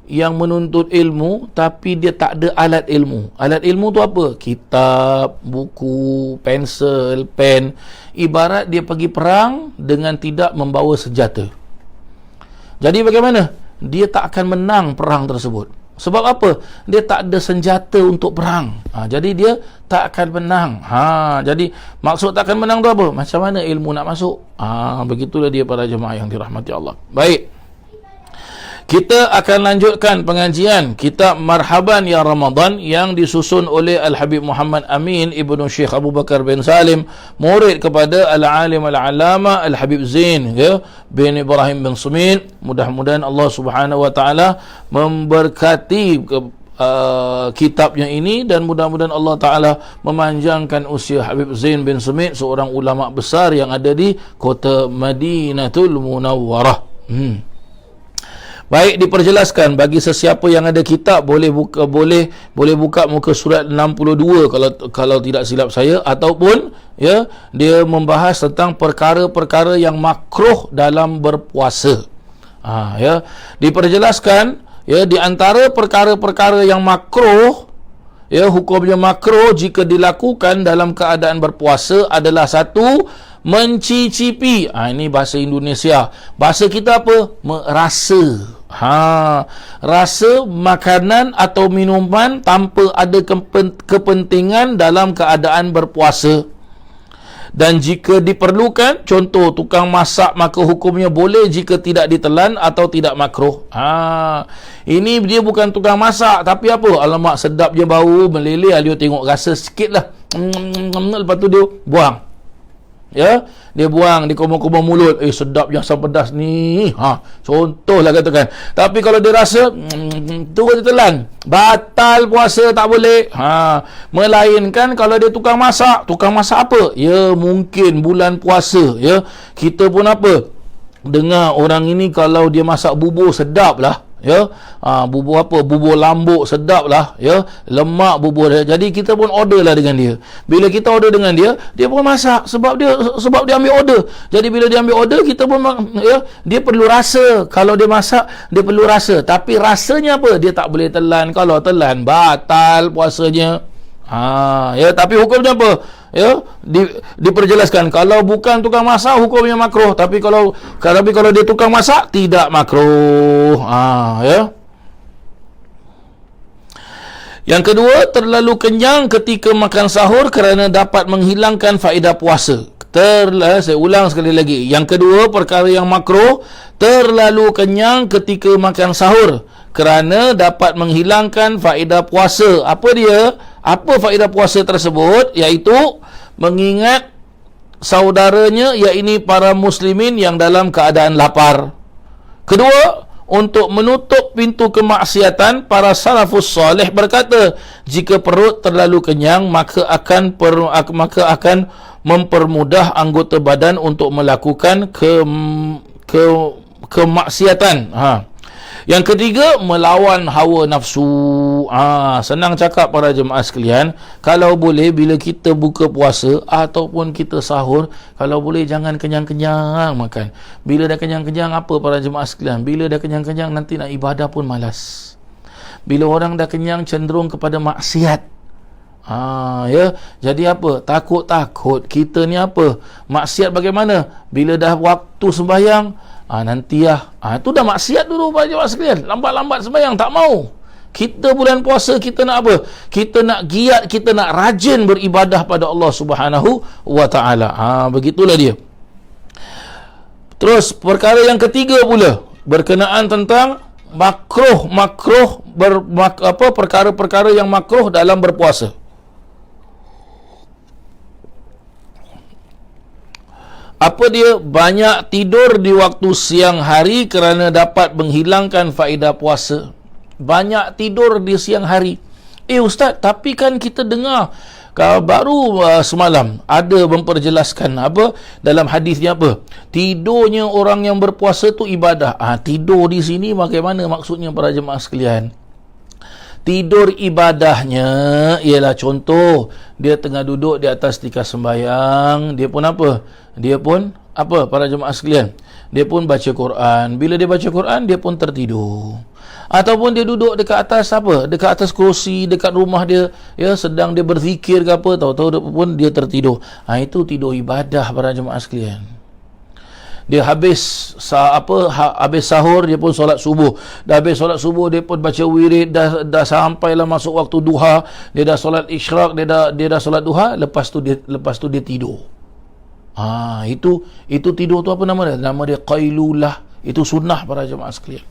yang menuntut ilmu tapi dia tak ada alat ilmu. Alat ilmu tu apa? Kitab, buku, pensel, pen. Ibarat dia pergi perang dengan tidak membawa senjata. Jadi bagaimana? Dia tak akan menang perang tersebut. Sebab apa? Dia tak ada senjata untuk perang. Jadi dia tak akan menang. Jadi maksud tak akan menang tu apa? Macam mana ilmu nak masuk? Begitulah dia para jemaah yang dirahmati Allah. Baik. Kita akan lanjutkan pengajian kitab Marhaban Ya Ramadan yang disusun oleh Al-Habib Muhammad Amin Ibnu Syekh Abu Bakar bin Salim, murid kepada Al-Alim Al-Alama Al-Habib Zain bin Ibrahim bin Sumit. Mudah-mudahan Allah Subhanahu Wa Taala memberkati kitabnya ini, dan mudah-mudahan Allah Ta'ala memanjangkan usia Habib Zain bin Sumit, seorang ulama besar yang ada di kota Madinatul Munawwarah. Baik, diperjelaskan bagi sesiapa yang ada kitab boleh buka muka surat 62 kalau tidak silap saya, ataupun dia membahas tentang perkara-perkara yang makruh dalam berpuasa. Diperjelaskan di antara perkara-perkara yang makruh, hukumnya makruh jika dilakukan dalam keadaan berpuasa adalah satu, mencicipi. Ini bahasa Indonesia. Bahasa kita apa? Merasa. Rasa makanan atau minuman tanpa ada kepentingan dalam keadaan berpuasa. Dan jika diperlukan, contoh tukang masak, maka hukumnya boleh jika tidak ditelan atau tidak makruh. Ini dia bukan tukang masak, tapi apa? Alamak, sedap je bau, meleleh, dia tengok rasa sikit lah. Lepas tu dia buang. Dia buang di kumur-kumur mulut. Sedap yang asam pedas ni. Contohlah katakan. Tapi kalau dia rasa tu dia telan, batal puasa, tak boleh. Melainkan kalau dia tukang masak. Tukang masak apa? Mungkin bulan puasa. Kita pun apa? Dengar orang ini kalau dia masak bubur, sedap lah. Bubur apa? Bubur lambuk, sedap lah. Lemak bubur dia. Jadi kita pun order lah dengan dia. Bila kita order dengan dia, dia pun masak sebab dia ambil order. Jadi bila dia ambil order, kita pun dia perlu rasa. Kalau dia masak, dia perlu rasa. Tapi rasanya apa? Dia tak boleh telan. Kalau telan, batal puasanya. Tapi hukumnya apa? Diperjelaskan kalau bukan tukang masak hukumnya makruh, tapi kalau dia tukang masak tidak makruh. Yang kedua, terlalu kenyang ketika makan sahur kerana dapat menghilangkan faedah puasa. Saya ulang sekali lagi. Yang kedua, perkara yang makruh, terlalu kenyang ketika makan sahur kerana dapat menghilangkan faedah puasa. Apa dia? Apa faedah puasa tersebut? Iaitu mengingat saudaranya, iaitu para muslimin yang dalam keadaan lapar. Kedua, untuk menutup pintu kemaksiatan, para salafus soleh berkata, jika perut terlalu kenyang maka akan mempermudah anggota badan untuk melakukan kemaksiatan. Yang ketiga, melawan hawa nafsu. Senang cakap para jemaah sekalian, kalau boleh bila kita buka puasa ataupun kita sahur, kalau boleh jangan kenyang-kenyang makan. Bila dah kenyang-kenyang, apa para jemaah sekalian? Bila dah kenyang-kenyang, nanti nak ibadah pun malas. Bila orang dah kenyang, cenderung kepada maksiat. Jadi apa? Takut-takut kita ni apa? Maksiat bagaimana? Bila dah waktu sembahyang, nanti itu dah maksiat dulu para jemaah sekalian. Lambat-lambat sembahyang, tak mau. Kita bulan puasa, kita nak apa? Kita nak giat, kita nak rajin beribadah pada Allah Subhanahu wa Ta'ala. Begitulah dia. Terus perkara yang ketiga pula berkenaan tentang perkara-perkara yang makruh dalam berpuasa. Apa dia? Banyak tidur di waktu siang hari kerana dapat menghilangkan faedah puasa. Banyak tidur di siang hari. Ustaz, tapi kan kita dengar baru semalam ada memperjelaskan apa dalam hadisnya apa? Tidurnya orang yang berpuasa tu ibadah. Tidur di sini bagaimana maksudnya para jemaah sekalian? Tidur ibadahnya ialah contoh dia tengah duduk di atas tikar sembahyang, dia pun apa? Dia pun apa para jemaah sekalian? Dia pun baca Quran. Bila dia baca Quran, dia pun tertidur. Ataupun dia duduk dekat atas apa? Dekat atas kerusi dekat rumah dia, sedang dia berzikir ke apa, tahu-tahu pun dia tertidur. Itu tidur ibadah para jemaah sekalian. dia habis habis sahur dia pun solat subuh, dah habis solat subuh dia pun baca wirid, dah sampailah masuk waktu duha, dia dah solat isyraq, dia dah solat duha, lepas tu dia tidur. Itu tidur tu apa nama dia? Nama dia qailulah. Itu sunnah para jemaah sekalian.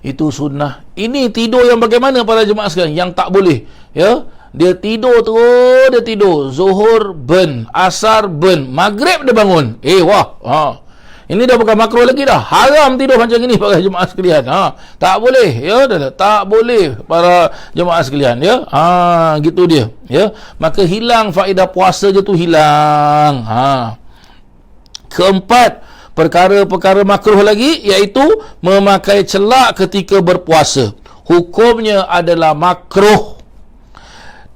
Itu sunnah. Ini tidur yang bagaimana para jemaah sekalian? Yang tak boleh, ya. Dia tidur terus, dia tidur. Zuhur burn, asar burn, maghrib dia bangun. Ini dah bukan makruh lagi dah. Haram tidur macam ini para jemaah sekalian. Tak boleh, ya, tak boleh para jemaah sekalian, ya. Gitu dia, ya. Maka hilang faedah puasa je tu hilang. Keempat, perkara-perkara makruh lagi, iaitu memakai celak ketika berpuasa. Hukumnya adalah makruh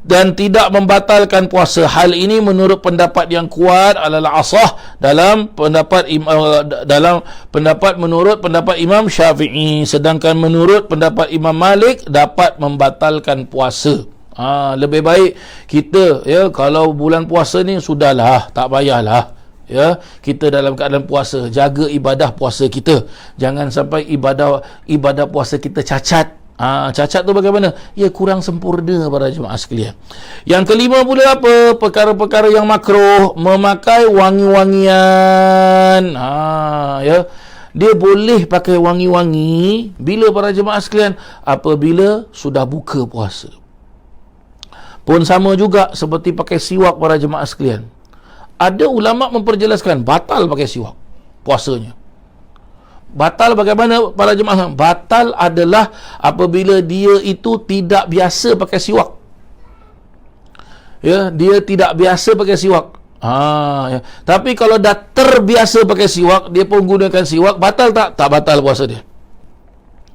dan tidak membatalkan puasa. Hal ini menurut pendapat yang kuat adalah asah dalam pendapat menurut pendapat Imam Syafi'i, sedangkan menurut pendapat Imam Malik dapat membatalkan puasa. Lebih baik kita, ya, kalau bulan puasa ni sudahlah, tak payahlah, ya, kita dalam keadaan puasa, jaga ibadah puasa kita, jangan sampai ibadah puasa kita cacat. Cacat tu bagaimana? Ya, kurang sempurna para jemaah sekalian. Yang kelima pula apa? Perkara-perkara yang makruh, memakai wangi-wangian. Ya, dia boleh pakai wangi-wangi bila para jemaah sekalian? Apabila sudah buka puasa. Pun sama juga seperti pakai siwak para jemaah sekalian. Ada ulama memperjelaskan batal pakai siwak puasanya. Batal bagaimana para jemaah? Batal adalah apabila dia itu tidak biasa pakai siwak. Ya, dia tidak biasa pakai siwak. Ya. Tapi kalau dah terbiasa pakai siwak, dia pun gunakan siwak, batal tak? Tak batal puasa dia.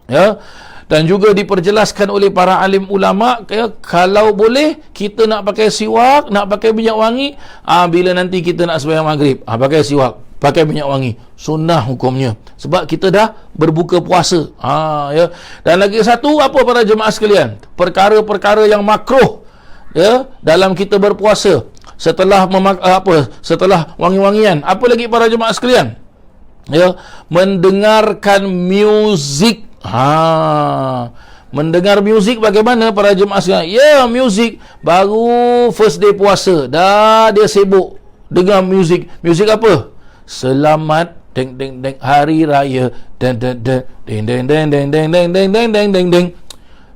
Ya. Dan juga diperjelaskan oleh para alim ulama, ya, kalau boleh kita nak pakai siwak, nak pakai minyak wangi, bila nanti kita nak sembahyang maghrib, pakai siwak, pakai minyak wangi, sunnah hukumnya, sebab kita dah berbuka puasa. Ya. Dan lagi satu, apa para jemaah sekalian? Perkara-perkara yang makruh, ya, dalam kita berpuasa setelah setelah wangi-wangian. Apa lagi para jemaah sekalian? Ya, mendengarkan muzik. Mendengar muzik bagaimana para jemaah sekalian? Ya, muzik baru first day puasa, dah dia sibuk dengar muzik. Muzik apa? Selamat deng deng deng hari raya deng deng deng deng deng deng deng deng deng deng deng deng deng.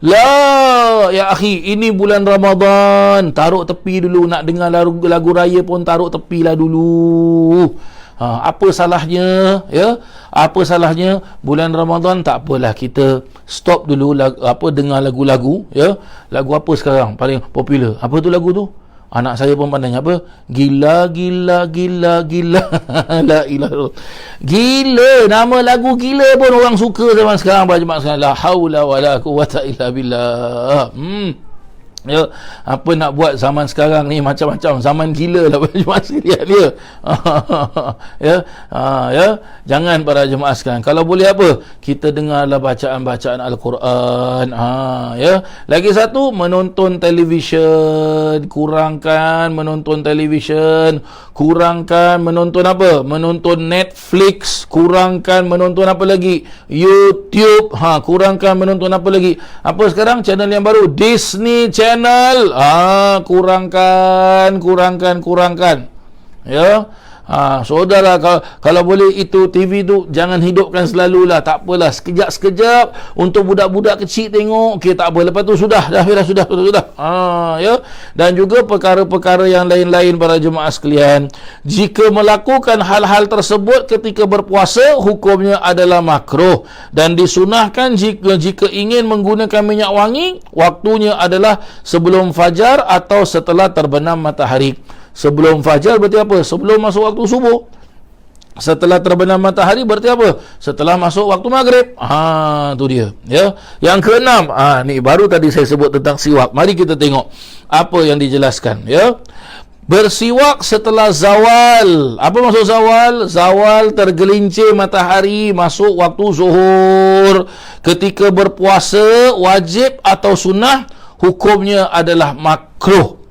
La, ya akhi, ini bulan Ramadan, taruh tepi dulu. Nak dengar lagu raya pun taruh tepilah dulu. Apa salahnya, ya? Apa salahnya bulan Ramadan? Tak apalah, kita stop dulu dengar lagu-lagu, ya. Lagu apa sekarang paling popular? Apa tu lagu tu? Anak saya pun pandai apa? Gila gila gila gila. La ilaha illallah. Gila, nama lagu gila pun orang suka zaman sekarang. Banyak sekarang. La haula wala quwwata illa billah. Ya, apa nak buat zaman sekarang ni macam-macam, zaman gila lah para jemaah sekalian dia. Ya, jangan para jemaah sekalian. Kalau boleh apa? Kita dengarlah bacaan-bacaan Al-Quran. Ya. Lagi satu, menonton televisyen, kurangkan menonton televisyen, kurangkan menonton apa? Menonton Netflix, kurangkan menonton apa lagi? YouTube, kurangkan menonton apa lagi? Apa sekarang channel yang baru? Disney Channel. Kurangkan. Ya. Saudara, kalau boleh itu TV tu jangan hidupkan selalulah. Tak apalah, sekejap-sekejap untuk budak-budak kecil tengok. Okey, tak apa. Lepas tu sudah. Ya. Dan juga perkara-perkara yang lain-lain para jemaah sekalian. Jika melakukan hal-hal tersebut ketika berpuasa, hukumnya adalah makruh dan disunahkan jika ingin menggunakan minyak wangi, waktunya adalah sebelum fajar atau setelah terbenam matahari. Sebelum fajar berarti apa? Sebelum masuk waktu subuh. Setelah terbenam matahari berarti apa? Setelah masuk waktu maghrib. Tu dia, ya. Yang keenam, ni baru tadi saya sebut tentang siwak. Mari kita tengok apa yang dijelaskan, ya. Bersiwak setelah zawal. Apa maksud zawal? Zawal tergelincir matahari, masuk waktu zuhur. Ketika berpuasa, wajib atau sunnah, hukumnya adalah makruh.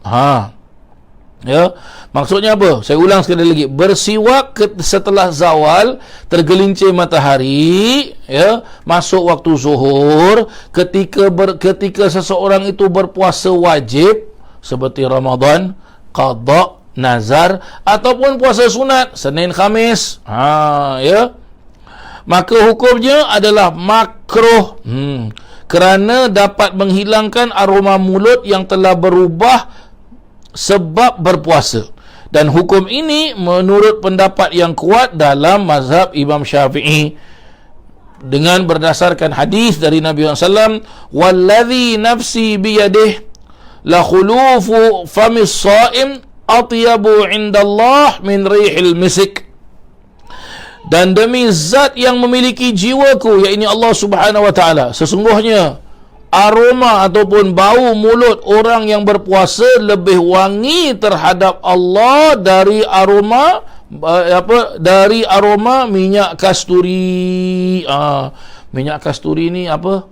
Ya, maksudnya apa? Saya ulang sekali lagi. Bersiwak setelah zawal tergelincir matahari, ya, masuk waktu zuhur, ketika seseorang itu berpuasa wajib seperti Ramadan, qada, nazar, ataupun puasa sunat Senin Khamis. Ya. Maka hukumnya adalah makruh. Kerana dapat menghilangkan aroma mulut yang telah berubah sebab berpuasa. Dan hukum ini menurut pendapat yang kuat dalam mazhab Imam Syafi'i dengan berdasarkan hadis dari Nabi SAW, wallazi nafsi biyadih la khulufu famis shaim atyabu indallah min rihil misik. Dan demi zat yang memiliki jiwaku, iaitu Allah Subhanahu wa taala, sesungguhnya aroma ataupun bau mulut orang yang berpuasa lebih wangi terhadap Allah dari aroma minyak kasturi. Minyak kasturi ni apa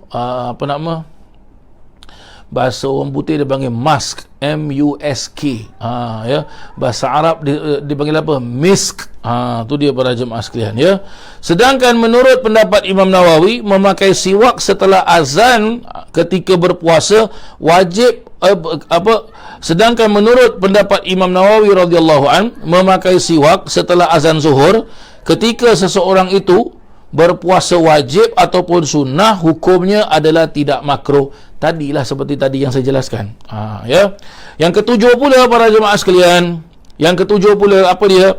nama? Bahasa orang putih dia panggil musk, M-U-S-K. Ya. Bahasa Arab dipanggil apa? Misk. Tu dia para jemaah sekalian, ya. Sedangkan menurut pendapat Imam Nawawi, memakai siwak setelah azan ketika berpuasa wajib sedangkan menurut pendapat Imam Nawawi radhiyallahu an, memakai siwak setelah azan zuhur ketika seseorang itu berpuasa wajib ataupun sunnah, hukumnya adalah tidak makruh. Tadilah seperti tadi yang saya jelaskan. Ya. Yang ketujuh pula para jemaah sekalian, yang ketujuh pula apa dia?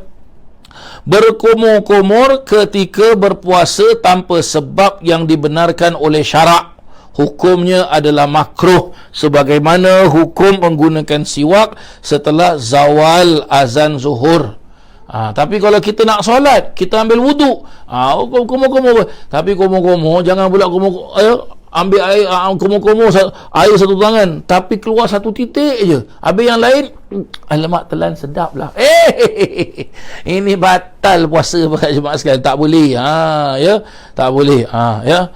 Berkumur-kumur ketika berpuasa tanpa sebab yang dibenarkan oleh syarak, hukumnya adalah makruh, sebagaimana hukum menggunakan siwak setelah zawal azan zuhur. Tapi kalau kita nak solat, kita ambil wuduk, kumur-kumur. Tapi kumur-kumur jangan pula ambil air, kumur-kumur air satu tangan, tapi keluar satu titik je, habis yang lain alamak telan sedap lah. Ini batal puasa para jemaah sekalian, tak boleh. Ya, tak boleh. Ya.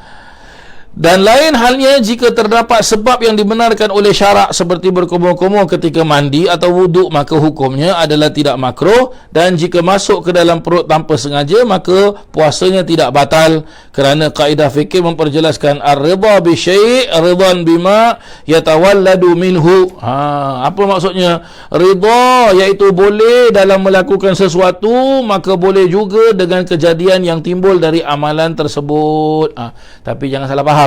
Dan lain halnya jika terdapat sebab yang dibenarkan oleh syarak seperti berkumur-kumur ketika mandi atau wuduk, maka hukumnya adalah tidak makruh. Dan jika masuk ke dalam perut tanpa sengaja, maka puasanya tidak batal, kerana kaedah fikih memperjelaskan ar-ridha bi syai' ridhan bima yatawalladu minhu. Apa maksudnya? Ridha iaitu boleh dalam melakukan sesuatu, maka boleh juga dengan kejadian yang timbul dari amalan tersebut. Tapi jangan salah faham.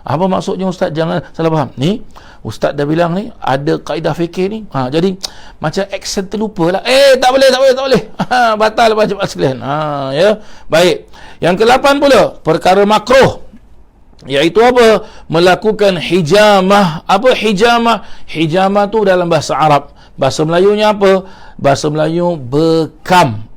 Apa maksudnya Ustaz? Jangan salah faham. Ni Ustaz dah bilang ni ada kaedah fikir ni. Jadi macam aksen terlupa lah. Tak boleh. Batal macam sekalian. Ya. Baik. Yang ke-8 pula, perkara makruh, iaitu apa? Melakukan hijamah. Apa hijamah? Hijamah tu dalam bahasa Arab. Bahasa Melayunya apa? Bahasa Melayu bekam.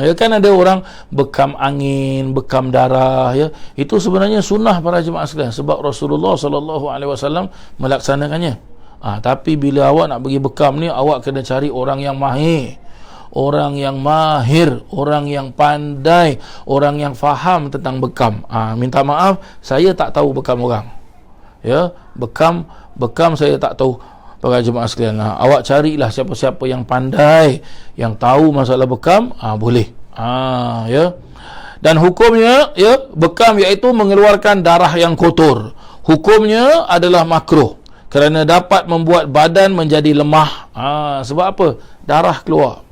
Ya kan ada orang bekam angin, bekam darah, ya. Itu sebenarnya sunnah para jemaah sekalian, sebab Rasulullah SAW melaksanakannya. Tapi bila awak nak bagi bekam ni, awak kena cari orang yang mahir, orang yang pandai, orang yang faham tentang bekam. Minta maaf, saya tak tahu bekam orang. Ya, bekam saya tak tahu. Para jemaah sekalian, awak carilah siapa-siapa yang pandai, yang tahu masalah bekam, boleh. Ya. Dan hukumnya, ya, bekam iaitu mengeluarkan darah yang kotor. Hukumnya adalah makruh kerana dapat membuat badan menjadi lemah. Sebab apa? Darah keluar.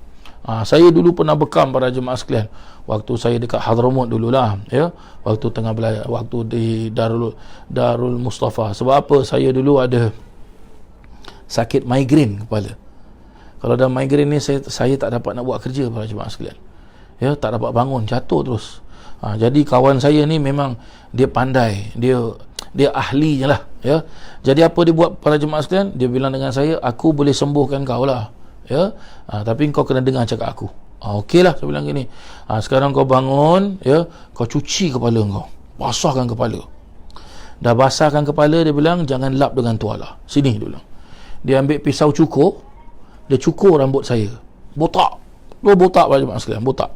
Saya dulu pernah bekam para jemaah sekalian. Waktu saya dekat Hadramaut dululah, ya. Waktu tengah belajar, waktu di Darul Mustafa. Sebab apa? Saya dulu ada sakit migrain kepala. Kalau dah migrain ni, saya tak dapat nak buat kerja para jemaah sekalian. Ya, tak dapat bangun, jatuh terus. Jadi kawan saya ni memang dia pandai, dia ahlinya lah, ya. Jadi apa dia buat para jemaah sekalian? Dia bilang dengan saya, aku boleh sembuhkan kau lah, ya. Tapi kau kena dengar cakap aku. Okey lah, saya bilang gini. Sekarang kau bangun, ya, kau cuci kepala kau, basahkan kepala. Dah basahkan kepala, dia bilang jangan lap dengan tuala. Sini dia bilang. Dia ambil pisau cukur, dia cukur rambut saya, botak para jemaah sekalian, botak.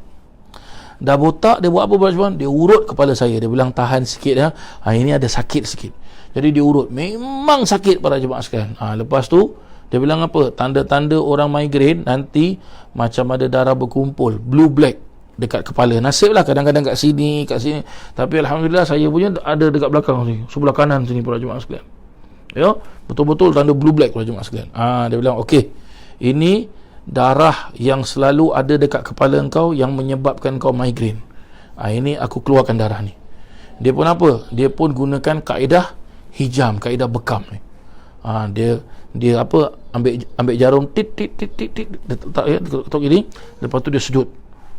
Dah botak, dia buat apa para jemaah? Dia urut kepala saya. Dia bilang tahan sikit, ya. Ini ada sakit sikit. Jadi dia urut, memang sakit para jemaah sekalian. Lepas tu Dia bilang apa? Tanda-tanda orang migrain nanti macam ada darah berkumpul, blue black dekat kepala. Nasib lah kadang-kadang kat sini. Tapi Alhamdulillah saya punya ada dekat belakang sini, sebelah kanan sini para jemaah sekalian. Ya, betul-betul tanda blue black para jemaah sekalian. Dia bilang okey, ini darah yang selalu ada dekat kepala engkau yang menyebabkan kau migrain. Ini aku keluarkan darah ni. Dia pun apa? Dia pun gunakan kaedah hijam, kaedah bekam ni. Dia apa, ambil jarum tit letak ya, ketuk gini, lepas tu dia sujud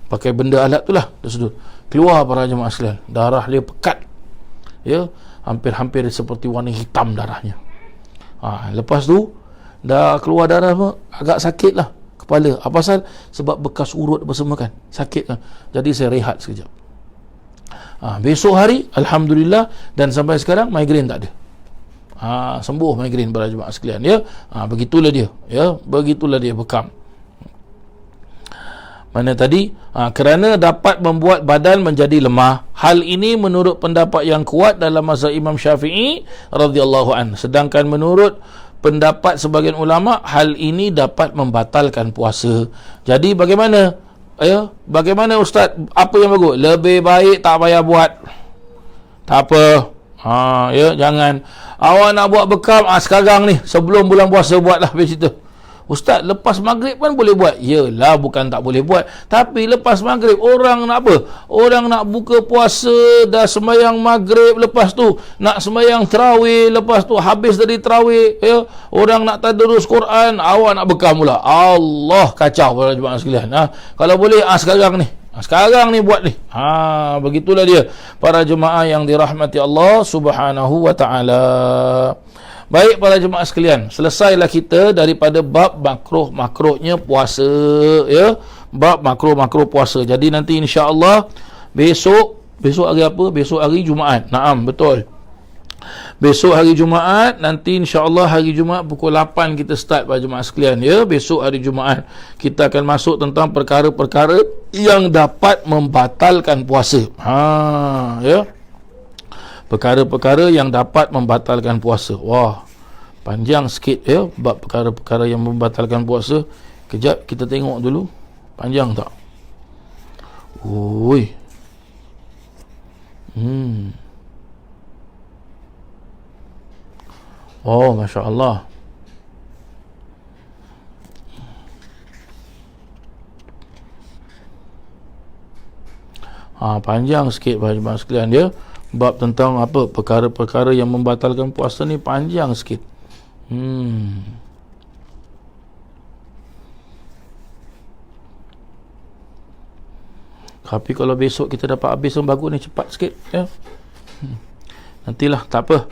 pakai benda alat tu lah, dia sujud, keluar para jemaah sekalian, darah dia pekat ya, hampir seperti warna hitam darahnya. Lepas tu dah keluar darah semua, agak sakit lah kepala. Apa pasal? Sebab bekas urut apa semua kan, sakit kan. Jadi saya rehat sekejap. Besok hari Alhamdulillah, dan sampai sekarang migrain tak ada. Sembuh migrain para jemaah sekalian ya. Begitulah dia ya, begitulah dia bekam. Mana tadi kerana dapat membuat badan menjadi lemah. Hal ini menurut pendapat yang kuat dalam mazhab Imam Syafi'i radhiyallahu an. Sedangkan menurut pendapat sebagian ulama, hal ini dapat membatalkan puasa. Jadi bagaimana? Ya, bagaimana ustaz? Apa yang bagus? Lebih baik tak payah buat. Tak apa. Ya, jangan. Awak nak buat bekam sekarang ni, sebelum bulan puasa buatlah begitu. Ustaz, lepas maghrib kan boleh buat? Yelah, bukan tak boleh buat, tapi lepas maghrib orang nak apa? Orang nak buka puasa, dah sembahyang maghrib, lepas tu nak sembahyang tarawih, lepas tu habis dari tarawih ya, orang nak tadarus Quran, awak nak bekam pula. Allah, kacau para jemaah sekalian. Kalau boleh sekarang ni, sekarang ni buat ni. Begitulah dia para jemaah yang dirahmati Allah Subhanahu wa taala. Baik para jemaah sekalian, selesailah kita daripada bab makruh-makruhnya puasa ya. Bab makruh-makruh puasa. Jadi nanti insya-Allah besok hari apa? Besok hari Jumaat. Naam, betul. Besok hari Jumaat, nanti insya-Allah hari Jumaat pukul 8 kita start para jemaah sekalian ya. Besok hari Jumaat kita akan masuk tentang perkara-perkara yang dapat membatalkan puasa. Ya. Perkara-perkara yang dapat membatalkan puasa. Wah, panjang sikit ya bab perkara-perkara yang membatalkan puasa. Kejap kita tengok dulu, panjang tak? Oi. Oh, Masya Allah. Panjang sikit jemaah sekalian dia. Bab tentang apa? Perkara-perkara yang membatalkan puasa ni panjang sikit. Tapi kalau besok kita dapat habis yang bagus ni, cepat sikit ya. Nantilah, tak apa.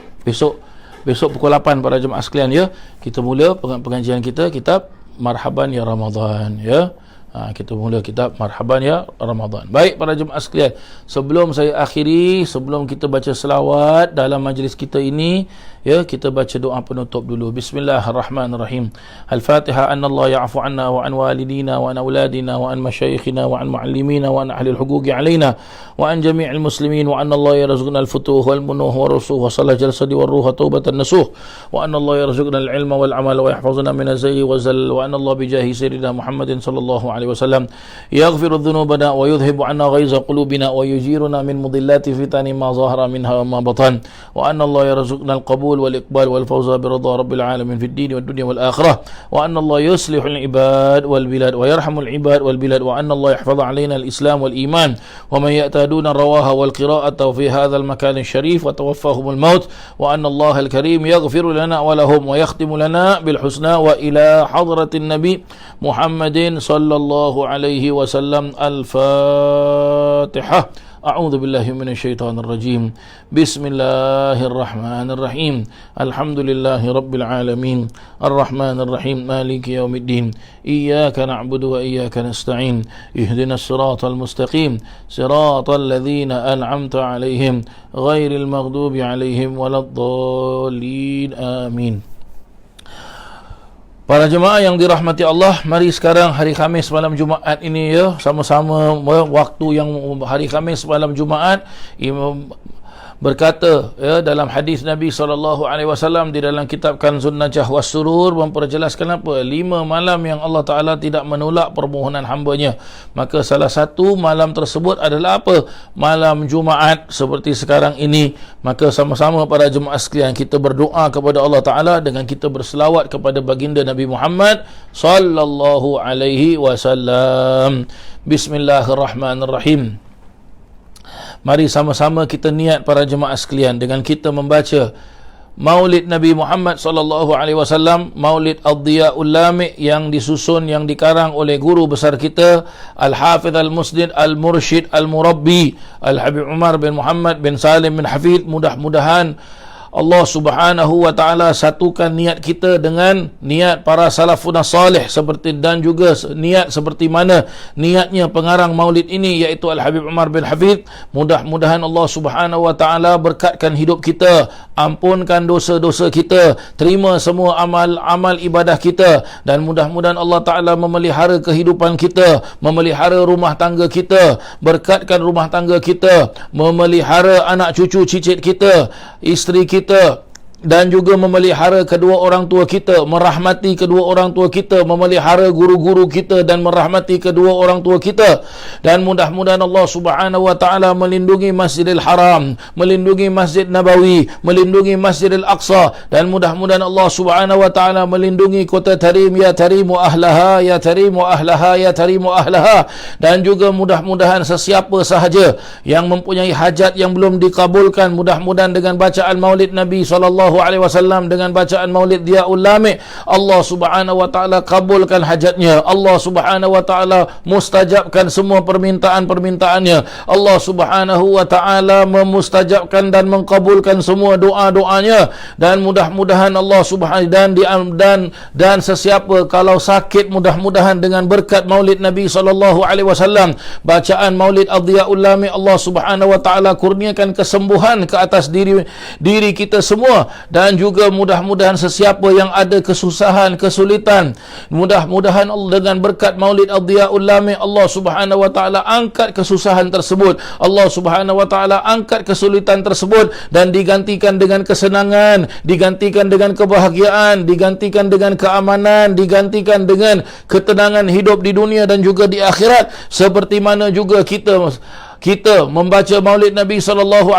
Besok pukul 8 para jemaah sekalian ya. Kita mula pengajian kita, kitab Marhaban Ya Ramadan ya. Kita mula kitab Marhaban Ya Ramadan. Baik para jemaah sekalian, sebelum saya akhiri, sebelum kita baca selawat dalam majlis kita ini ya, kita baca doa penutup dulu. Bismillahirrahmanirrahim. Al-Fatihah. Anallahu ya'fu anna wa an walidina wa an auladina wa an masyayikhina wa an muallimina wa an ahli al-huquqi alaina wa an jami'il muslimin wa anna Allah yarzuqna al-futuh wal munuh wa rusuh wa salah jalsadi wa ruha taubatan nasuh wa anna Allah yarzuqna al-ilma wal amal wa yahfazuna min az-zayyi wa zal wa anna Allah bijahi sayyidina Muhammadin sallallahu alaihi wasallam yaghfiru dhunubana wa yudhibu anna ghaiza qulubina wa yujiruna min mudillati fitani ma zahara minha wa ma batan wa anna Allah yarzuqna al-qabul والإقبال والفوز برضا رب العالمين في الدين والدنيا والآخرة وأن الله يصلح العباد والبلاد ويرحم العباد والبلاد وأن الله يحفظ علينا الإسلام والإيمان ومن يأتادون الرواها والقراءة في هذا المكان الشريف وتوفاهم الموت وأن الله الكريم يغفر لنا ولهم ويختم لنا بالحسنى وإلى حضرة النبي محمد صلى الله عليه وسلم. الفاتحة. أعوذ بالله من الشيطان الرجيم. بسم الله الرحمن الرحيم. الحمد لله رب العالمين الرحمن الرحيم مالك يوم الدين إياك نعبد وإياك نستعين اهدنا الصراط المستقيم صراط الذين أنعمت عليهم غير المغضوب عليهم ولا الضالين آمين. Para jemaah yang dirahmati Allah, mari sekarang hari Khamis malam Jumaat ini ya, sama-sama waktu yang hari Khamis malam Jumaat berkata dalam hadis Nabi SAW di dalam kitab Kanzun Najah was Surur memperjelaskan apa? 5 malam yang Allah Ta'ala tidak menolak permohonan hambanya. Maka salah satu malam tersebut adalah apa? Malam Jumaat seperti sekarang ini. Maka sama-sama para jemaah sekalian kita berdoa kepada Allah Ta'ala dengan kita berselawat kepada baginda Nabi Muhammad sallallahu alaihi wasallam. Bismillahirrahmanirrahim. Mari sama-sama kita niat para jemaah sekalian dengan kita membaca Maulid Nabi Muhammad sallallahu alaihi wasallam, Maulid Ad-Diya'ul Lami' yang disusun, yang dikarang oleh guru besar kita Al-Hafidh Al-Musnid Al-Mursyid Al-Murabbi Al-Habib Umar bin Muhammad bin Salim bin Hafidh. Mudah-mudahan Allah Subhanahu wa Ta'ala satukan niat kita dengan niat para salafun salih seperti, dan juga niat seperti mana niatnya pengarang maulid ini, iaitu Al-Habib Umar bin Hafidh. Mudah-mudahan Allah Subhanahu wa Ta'ala berkatkan hidup kita, ampunkan dosa-dosa kita, terima semua amal ibadah kita, dan mudah-mudahan Allah Ta'ala memelihara kehidupan kita, memelihara rumah tangga kita, berkatkan rumah tangga kita, memelihara anak cucu cicit kita, isteri kita, dan juga memelihara kedua orang tua kita, merahmati kedua orang tua kita, memelihara guru-guru kita dan merahmati kedua orang tua kita. Dan mudah-mudahan Allah Subhanahu wa Ta'ala melindungi Masjidil Haram, melindungi Masjid Nabawi, melindungi Masjidil Aqsa, dan mudah-mudahan Allah Subhanahu wa Ta'ala melindungi kota Tarim, ya Tarimu ahlaha, ya Tarimu ahlaha, ya Tarimu ahlaha. Dan juga mudah-mudahan sesiapa sahaja yang mempunyai hajat yang belum dikabulkan, mudah-mudahan dengan bacaan Maulid Nabi SAW, dengan bacaan Maulid Diya'ul Lami', Allah Subhanahu wa Ta'ala kabulkan hajatnya. Allah Subhanahu wa Ta'ala mustajabkan semua permintaan-permintaannya. Allah Subhanahu wa Ta'ala memustajabkan dan mengkabulkan semua doa-doanya. Dan mudah-mudahan Allah Subhanahu dan sesiapa kalau sakit, mudah-mudahan dengan berkat Maulid Nabi SAW, bacaan Maulid Ad-Diya'ul Lami', Allah Subhanahu wa Ta'ala kurniakan kesembuhan ke atas diri kita semua. Dan juga mudah-mudahan sesiapa yang ada kesusahan, kesulitan, mudah-mudahan Allah dengan berkat Maulid Ad-Diya'ul Lami', Allah Subhanahu wa Ta'ala angkat kesusahan tersebut, Allah Subhanahu wa Ta'ala angkat kesulitan tersebut, dan digantikan dengan kesenangan, digantikan dengan kebahagiaan, digantikan dengan keamanan, digantikan dengan ketenangan hidup di dunia dan juga di akhirat. Seperti mana juga kita membaca Maulid Nabi SAW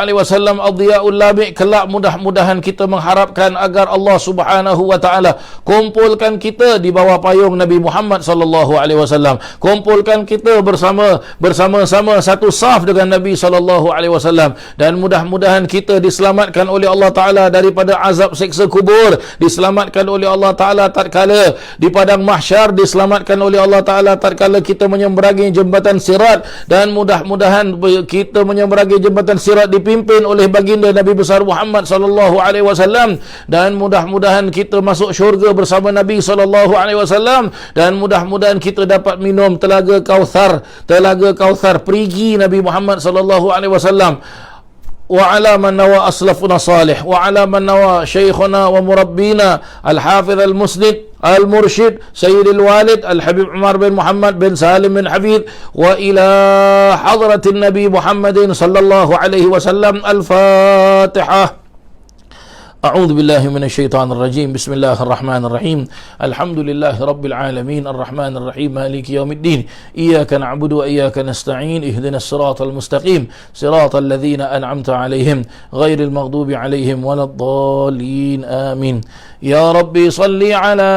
Ad-Diya'ul Lami', kelak mudah-mudahan kita mengharapkan agar Allah Subhanahu wa Ta'ala kumpulkan kita di bawah payung Nabi Muhammad SAW, kumpulkan kita bersama-sama satu saf dengan Nabi SAW, dan mudah-mudahan kita diselamatkan oleh Allah Ta'ala daripada azab siksa kubur, diselamatkan oleh Allah Ta'ala tatkala di padang mahsyar, diselamatkan oleh Allah Ta'ala tatkala kita menyeberangi jembatan Sirat, dan mudah-mudahan kita menyeberangi jembatan Sirat dipimpin oleh baginda Nabi besar Muhammad sallallahu alaihi wasallam, dan mudah-mudahan kita masuk syurga bersama Nabi sallallahu alaihi wasallam, dan mudah-mudahan kita dapat minum telaga Kautsar perigi Nabi Muhammad sallallahu alaihi wasallam. Wa ala man nawa aslafuna salih, wa ala man nawa syekhuna wa murabbina Al-Hafidh Al-Musnid Al-Mursyid Sayyidil Walid Al-Habib Umar bin Muhammad bin Salim bin Hafidh, wa ila hadratin Nabi Muhammadin sallallahu alaihi wasallam. Al-Fatihah. أعوذ بالله من الشيطان الرجيم. بسم الله الرحمن الرحيم. الحمد لله رب العالمين الرحمن الرحيم مالك يوم الدين. إياك نعبد وإياك نستعين. اهدنا الصراط المستقيم صراط الذين أنعمت عليهم غير المغضوب عليهم ولا الضالين آمين. يا ربي صل على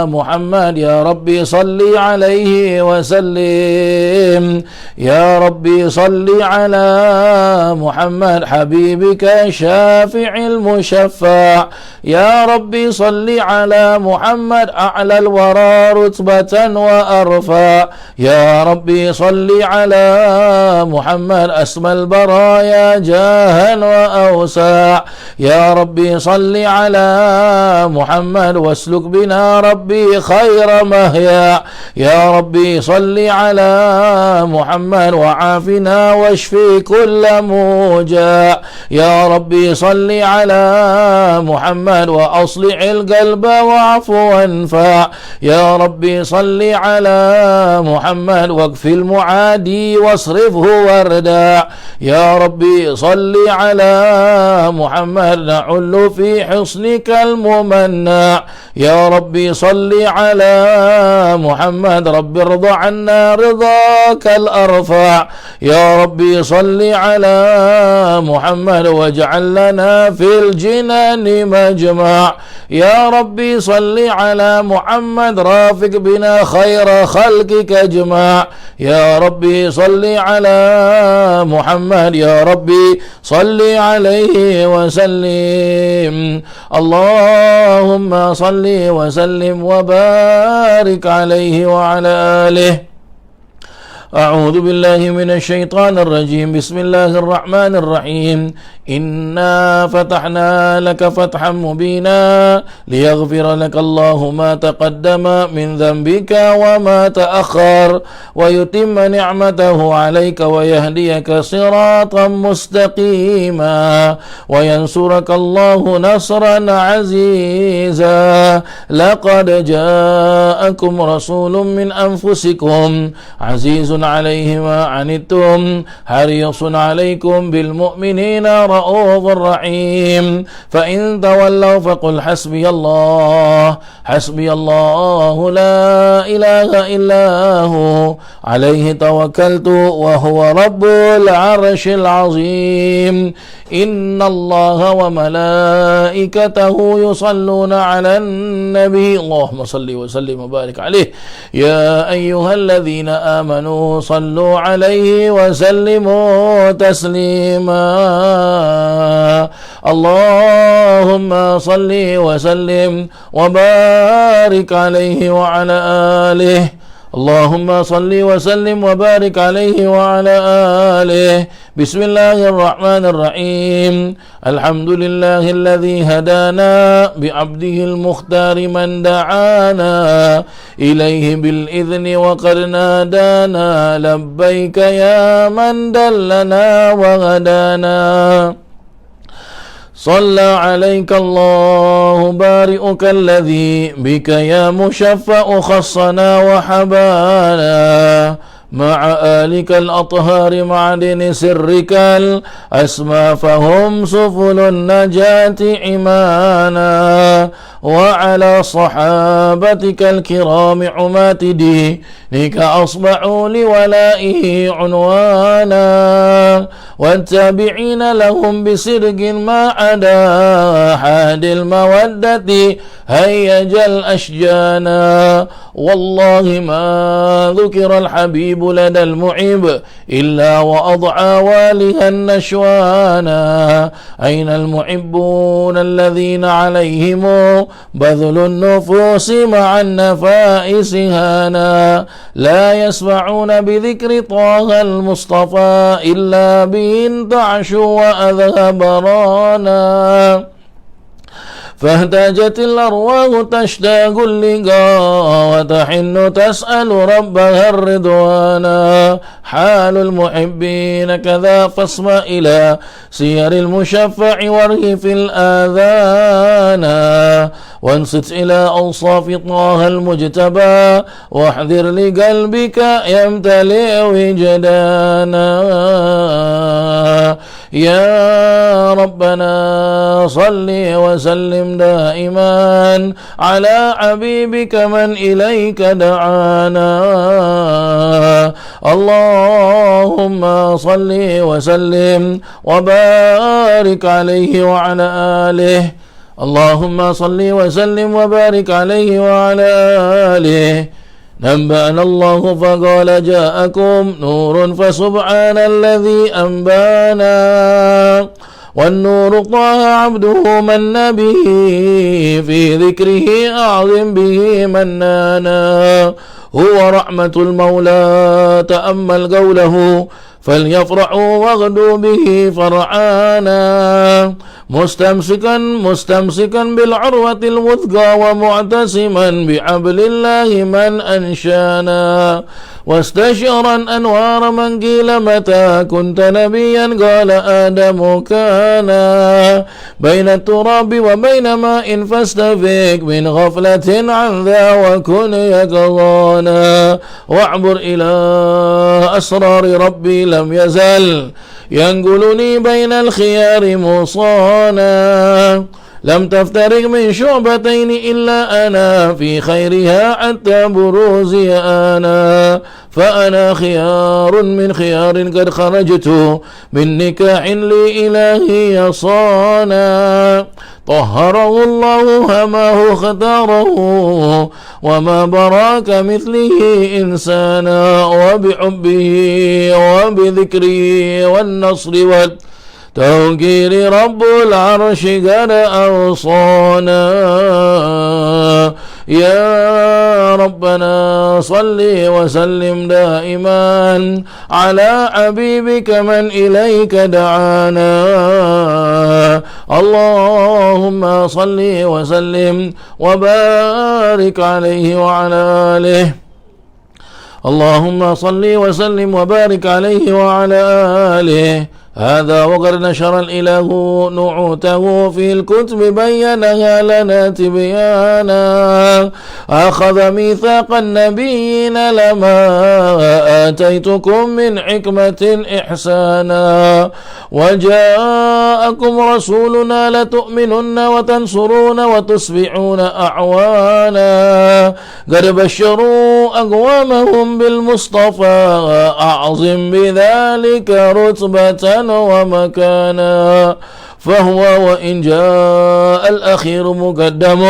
محمد، يا ربي صل عليه وسلم، يا ربي صل على محمد حبيبك الشافع المشفع، يا ربي صل على محمد أعلى الورى رتبة وأرفع، يا ربي صل على محمد أسمى البرايا جاها وأوسع، يا ربي صل على محمد واسلك بنا ربي خير مهيا، يا ربي صل على محمد وعافنا واشفي كل موجع، يا ربي صل على محمد وأصلح القلب واعف وانفع يا ربي صل على محمد واكف المعادي واصرفه وردع يا ربي صل على محمد نعل في حصنك الممنع يا ربي صل على محمد رب ارض عنا رضاك الأرفع يا ربي صل على محمد واجعل لنا في الجنان مجمع يا ربي صل على محمد رافق بنا خير خلقك اجمع يا ربي صل على محمد يا ربي صل عليه وسلم اللهم صل وسلم وبارك عليه وعلى آله أعوذ بالله من الشيطان الرجيم بسم الله الرحمن الرحيم إنا فتحنا لك فتحا مبينا ليغفر لك الله ما تقدم من ذنبك وما تأخر ويتم نعمته عليك ويهديك صراطا مستقيما وينصرك الله نصرا عزيزا لقد جاءكم رسول من أنفسكم عزيز عليه ما عنتم حريص عليكم بالمؤمنين رؤوف رحيم فإن تولوا فقل حسبي الله لا إله إلا هو عليه توكلت وهو رب العرش العظيم إن الله وملائكته يصلون على النبي اللهم صل وسلم وبارك عليه يا أيها الذين آمنوا صلوا عليه وسلموا تسليما اللهم صل وسلم وبارك عليه وعلى آله اللهم صل وسلم وبارك عليه وعلى آله بسم الله الرحمن الرحيم الحمد لله الذي هدانا بعبده المختار من دعانا إليه بالإذن وقد نادانا لبيك يا من دلنا وهدانا صلى عليك الله بارئك الذي بك يا مشفع خصنا وحبانا مع آلك الأطهار معدن سرك الأسمى فهم سفل النجاة عمانا وعلى صحابتك الكرام عمات دينك أصبحوا لولائه عنوانا والتابعين لهم بسرق ما عدا حاد المودة هيج الأشجانا والله ما ذكر الحبيب لدى المعيب إلا وأضعى والها النشوانا أين المحبون الذين عليهم بذل النفوس مع النفائس هانا لا يسمعون بذكر طه المصطفى إلا به انتعش وأذهب رانا فاهتاجت الأرواح تشتاق اللقاء وتحن تسأل ربها الرضوانا حال المحبين كذا فاسمع إلى سير المشفع وارهف الآذانا وانصت إلى أوصاف طه المجتبى واحذر لقلبك يمتلئ وجدانا يا ربنا صل وسلم دائما على حبيبك من إليك دعانا اللهم صل وسلم وبارك عليه وعلى آله اللهم صل وسلم وبارك عليه وعلى آله نبأنا الله فقال جاءكم نور فسبحان الذي أنبانا والنور طه عبده من به في ذكره أعظم به منانا هو رحمة المولى تأمل قوله فليفرحوا واغدوا به فرحانا مستمسكا بالعروة الوثقى ومعتصما بعبد الله من أنشانا واستشعرا أنوار من قيل متى كنت نبيا قال آدم كان بين التراب وبين ماء فاستفيق من غفلة عن ذا وكن يقظانا واعبر إلى أسرار ربي لم يزل ينقلني بين الخيار مصانا لم تفترق من شعبتين إلا أنا في خيرها حتى بروزي أنا فأنا خيار من خيار قد خرجت من نكاح لي إلهي صانا طهره الله هماه اختاره وما براك مثله إنسانا وبحبه وبذكره والنصر والتوكيل رب العرش قد أوصانا يا ربنا صل وسلم دائما على حبيبك من إليك دعانا اللهم صل وسلم وبارك عليه وعلى آله اللهم صل وسلم وبارك عليه وعلى آله هذا وقد نشر الإله نعوته في الكتب بينها لنا تبيانا أخذ ميثاق النبيين لما آتيتكم من حكمة إحسانا وجاءكم رسولنا لتؤمنن وتنصرون وتصبحون أعوانا قد بشروا أقوامهم بالمصطفى أعظم بذلك رتبة ومكانا فهو وإن جاء الأخير مقدم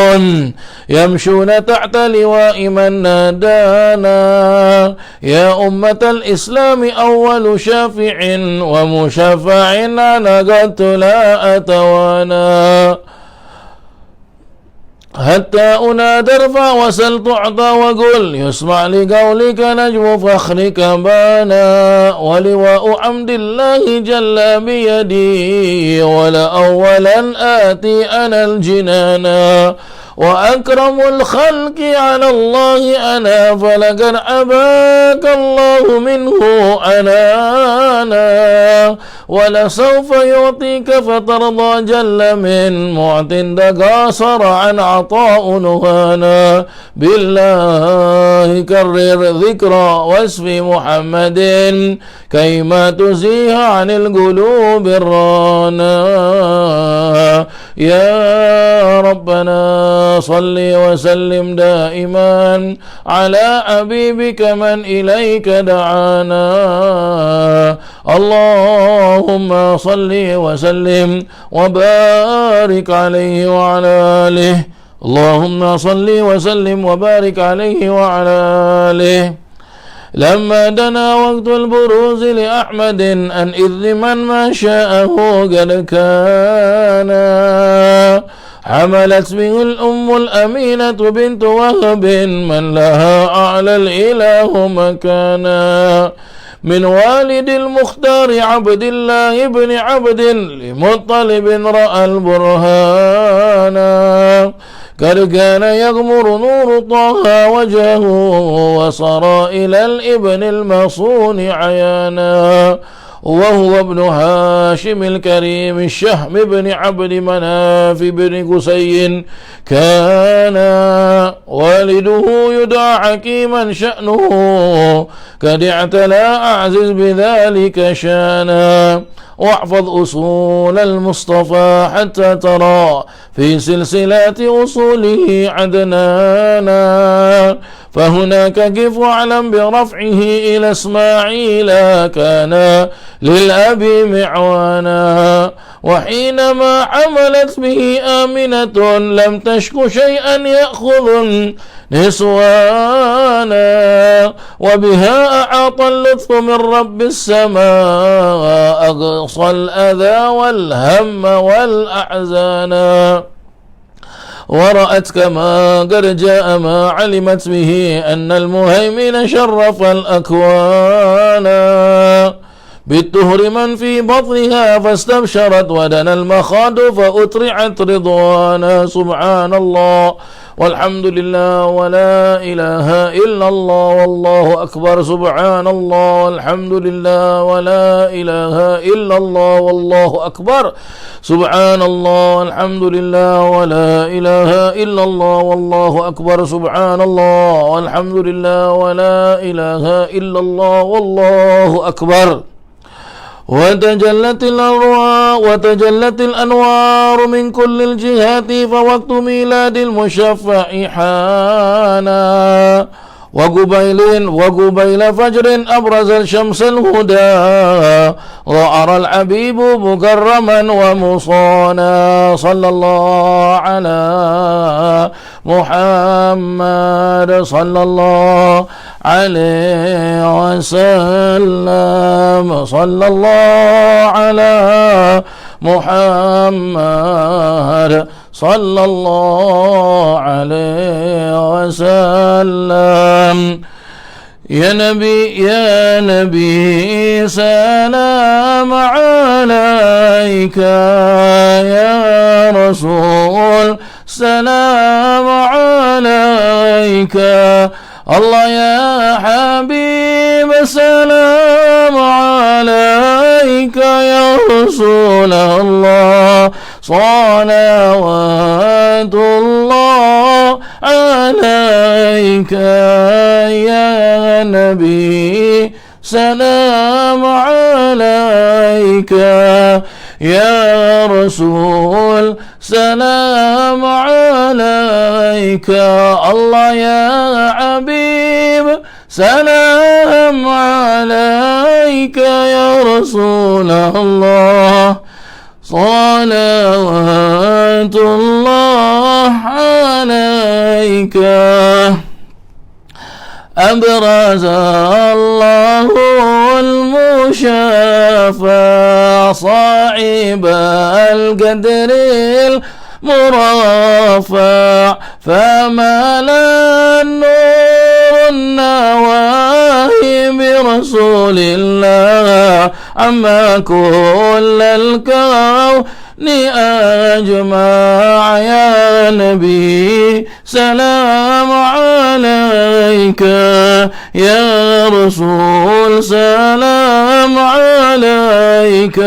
يمشون تحت لواء من نادانا يا أمة الإسلام أول شافع ومشفع أنا قد لا أتوانا حتى أنادى ارفع وسل تعطى وقل يسمع لقولك نجم فخرك بانا ولواء حمد الله جل بيدي ولأولا آتي أنا الجنانا وأكرم الخلق على الله أنا فلقد عباك الله منه أنانا ولسوف يعطيك فترضى جل من معط قاصر عن عطاء نهانا بالله كرر ذكرى واسف محمد كيما تزيه عن القلوب الرانا يا ربنا صل وسلم دائما على حبيبك من إليك دعانا اللهم صل وسلم وبارك عليه وعلى آله اللهم صل وسلم وبارك عليه وعلى آله لما دنا وقت البروز لأحمد أن إذ من ما شاءه قد كان حملت به الأم الأمينة بنت وهب من لها أعلى الإله مكانا من والد المختار عبد الله بن عبد لمطلب رأى البرهان قد كان يغمر نور طه وجهه وصار إلى الابن المصون عيانا وهو ابن هاشم الكريم الشهم بن عبد مناف بن قسي كان والده يدعى حكيما شأنه قد اعتلى أعزز بذلك شانا واحفظ أصول المصطفى حتى ترى في سلسلات أصوله عدنانا فهناك قف واعلم برفعه إلى إسماعيل كان للأب معوانا وحينما حملت به آمنة لم تشك شيئا يأخذ نسوانا وبها أعاط اللطف من رب السماء أقصى الأذى والهم والأحزانا ورأت كما قد جاء ما علمت به أن المهيمن شرف الأكوان بالطهر من في بطنها فاستبشرت ودنا المخاض فأطرعت رضوانا سبحان الله والحمد لله ولا إله إلا الله والله أكبر سبحان الله والحمد لله ولا إله إلا الله والله أكبر سبحان الله والحمد لله ولا إله إلا الله والله أكبر سبحان الله والحمد لله ولا إله إلا الله والله أكبر وتجلت الأنوار من كل الجهات فوقت ميلاد المشفع حانا وقبيل فجر أبرز الشمس الهدى ظهر الحبيب مكرما ومصانا صلى الله على محمد صلى الله عليه وسلم صلى الله على محمد صلى الله عليه وسلم يا نبي سلام عليك يا رسول سلام عليك الله يا حبيب سلام عليك يا رسول الله صلوات الله عليك يا نبي سلام عليك يا رسول سلام عليك الله يا حبيب سلام عليك يا رسول الله صلوات الله عليك أبرز الله المشافى صاحب القدر المرافع فملا النور النواهي برسول الله عما كل الكون أجمع يا نبي سلام عليك يا رسول سلام عليك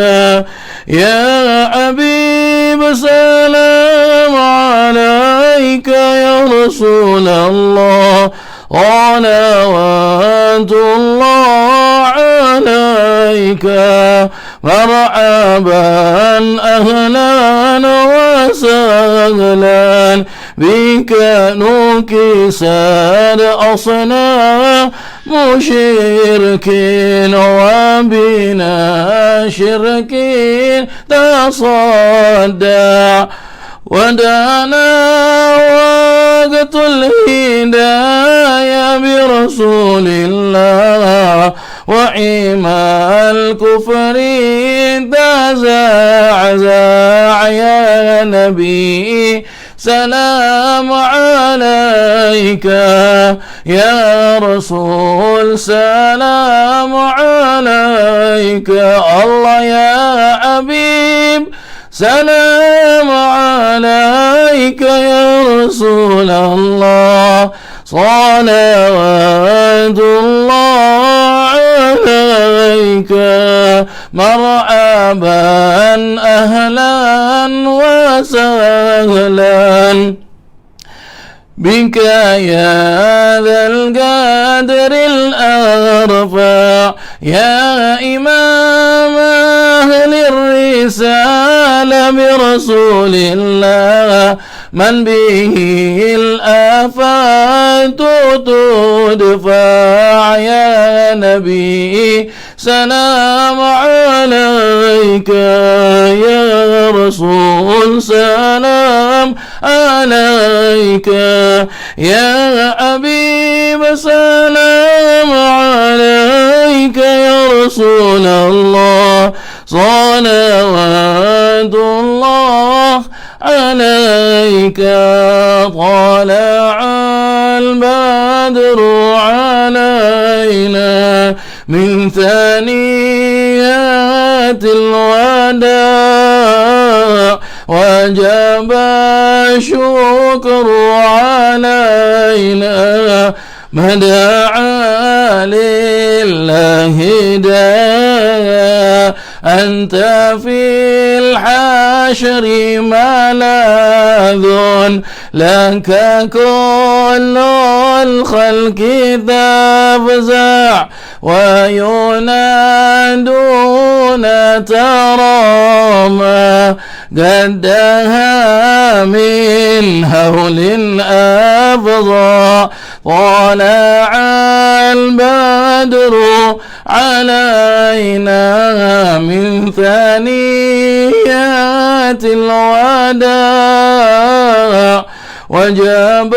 يا حبيب سلام عليك يا رسول الله صلوات الله عليك مرحبا أهلا وسهلا بك نكسر أصنام مشركين وبنا شركين تصدع ودانا وقت الهداية برسول الله وعما الكفر تزعزع يا نبي سلام عليك يا رسول سلام عليك الله يا حبيب سلام عليك يا رسول الله صلوات الله عليك مرحبا أهلا وسهلا بك يا ذا القدر الأرفع يا إمام أهل الرسالة برسول الله من به الآفات تدفع يا نبي سلام عليك يا رسول سلام عليك يا حبيب سلام عليك يا رسول الله صلوات الله عليك طلع البدر علينا من ثنيات الوداع وجب الشكر علينا ما دعا لله داع أنت في الحشر ملاذ لك كل الخلق تفزع وينادون تراما قدها من هول أفضى طلع البدر علينا من ثنيات الوداع وجب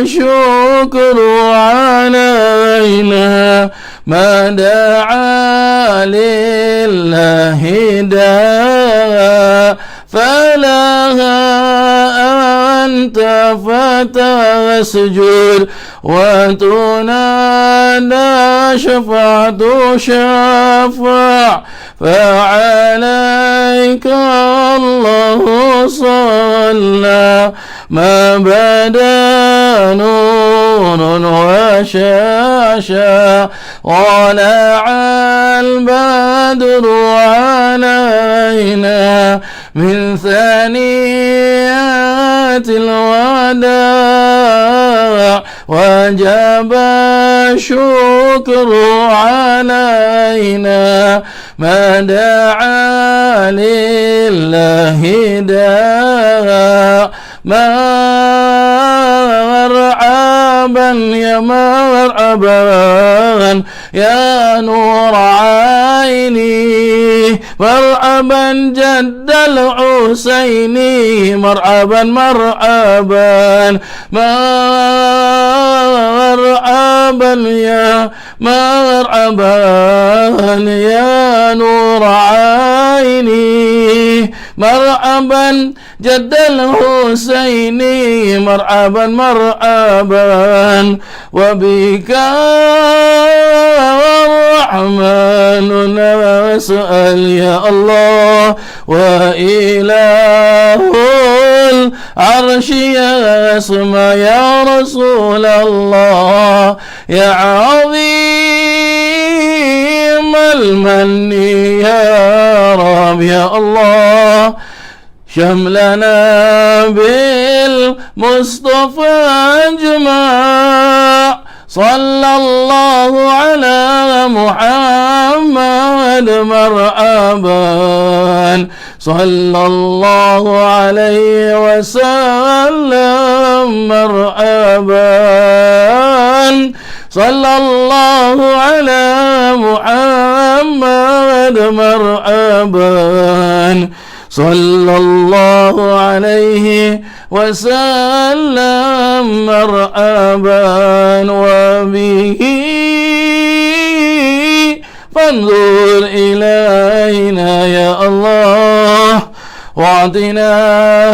الشكر علينا ما دعا لله داع فلها أنت فتسجد وتنادى شفاعة شفاع فعليك الله صلى ما بدا نور وشاشا طلع البدر علينا من ثنيات الوداع وجب الشكر علينا ما دعا لله داع مرحبا يا مرحبا يا نور عيني مرحبا جد الحسين مرحبا مرحبا مرحبا يا مرحبا يا نور عيني مرحبا جد الحسين مرحبا مرحبا وبك الرحمن نسأل يا الله وإله العرش يسمع يا رسول الله يا عظيم المن يا رب يا الله شملنا بالمصطفى أجمع صلى الله على محمد مرحبا صلى الله عليه وسلم مرحبا صلى الله على محمد مرحبا صلى الله عليه وسلم مرحبا وبه فانظر إلينا يا الله واعطنا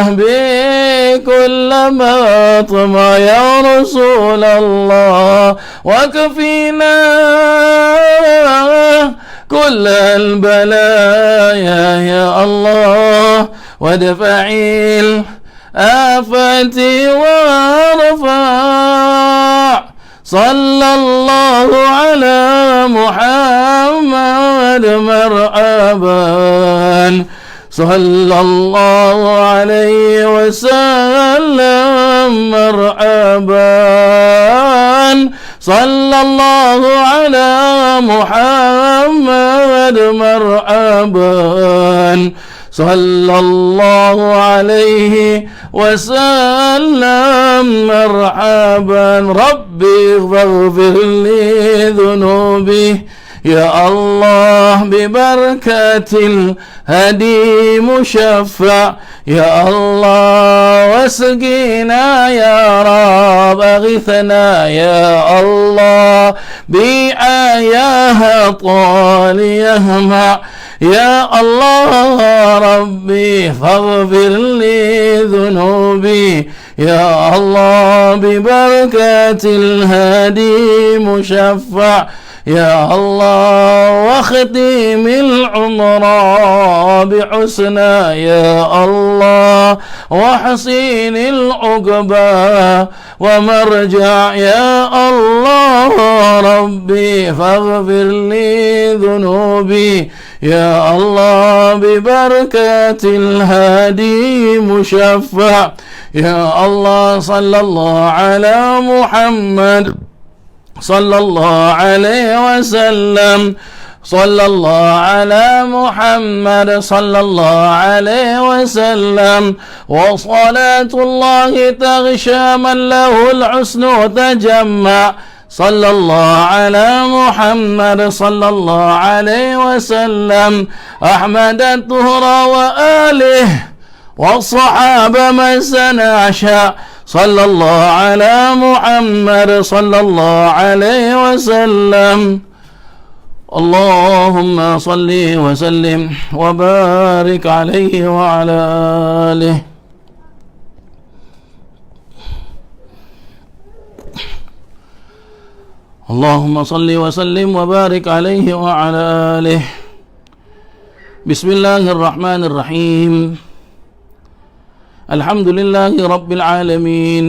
بكل ما طمع يا رسول الله وكفينا كل البلايا يا الله وادفع الآفات وارفع صلى الله على محمد مرحبا صلى الله عليه وسلم مرحبا صلى الله على محمد مرحبا صلى الله عليه وسلم مرحبا ربي اغفر لي ذنوبي يا الله ببركة الهدي مشفع يا الله واسقنا يا رب اغثنا يا الله بآياها طال يهمع يا الله ربي فاغفر لي ذنوبي يا الله ببركة الهادي مشفع يا الله واختم العمر بحسنى يا الله وحسين العقبى ومرجع يا الله ربي فاغفر لي ذنوبي يا الله ببركة الهادي مشفع يا الله صلى الله على محمد صلى الله عليه وسلم صلى الله على محمد صلى الله عليه وسلم وصلاة الله تغشى من له الحسن وتجمع صلى الله على محمد صلى الله عليه وسلم أحمد الطهر وآله والصحابة من سنعشى صلى الله على محمد صلى الله عليه وسلم اللهم صل وسلم وبارك عليه وعلى آله اللهم صل وسلم وبارك عليه وعلى آله بسم الله الرحمن الرحيم الحمد لله رب العالمين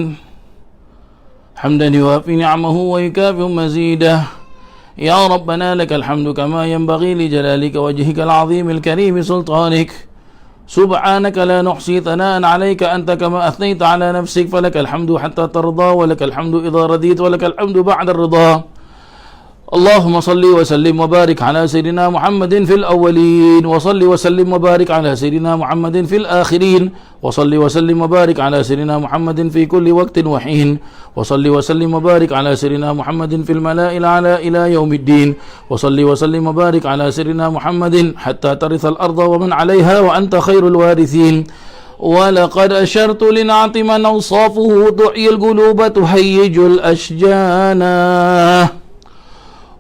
حمدا يوافي نعمه ويكافئ مزيده يا ربنا لك الحمد كما ينبغي لجلالك وجهك العظيم الكريم سلطانك سبحانك لا نحصي ثناء عليك أنت كما أثنيت على نفسك فلك الحمد حتى ترضى ولك الحمد إذا رضيت ولك الحمد بعد الرضا اللهم صل وسلم وبارك على سيدنا محمد في الأولين وصل وسلم وبارك على سيدنا محمد في الآخرين وصل وسلم وبارك على سيدنا محمد في كل وقت وحين وصل وسلم وبارك على سيدنا محمد في الملائكة الأعلى إلى يوم الدين وصل وسلم وبارك على سيدنا محمد حتى ترث الأرض ومن عليها وأنت خير الوارثين ولقد أشرت لنعت من أوصافه تعي القلوب تهيج الأشجان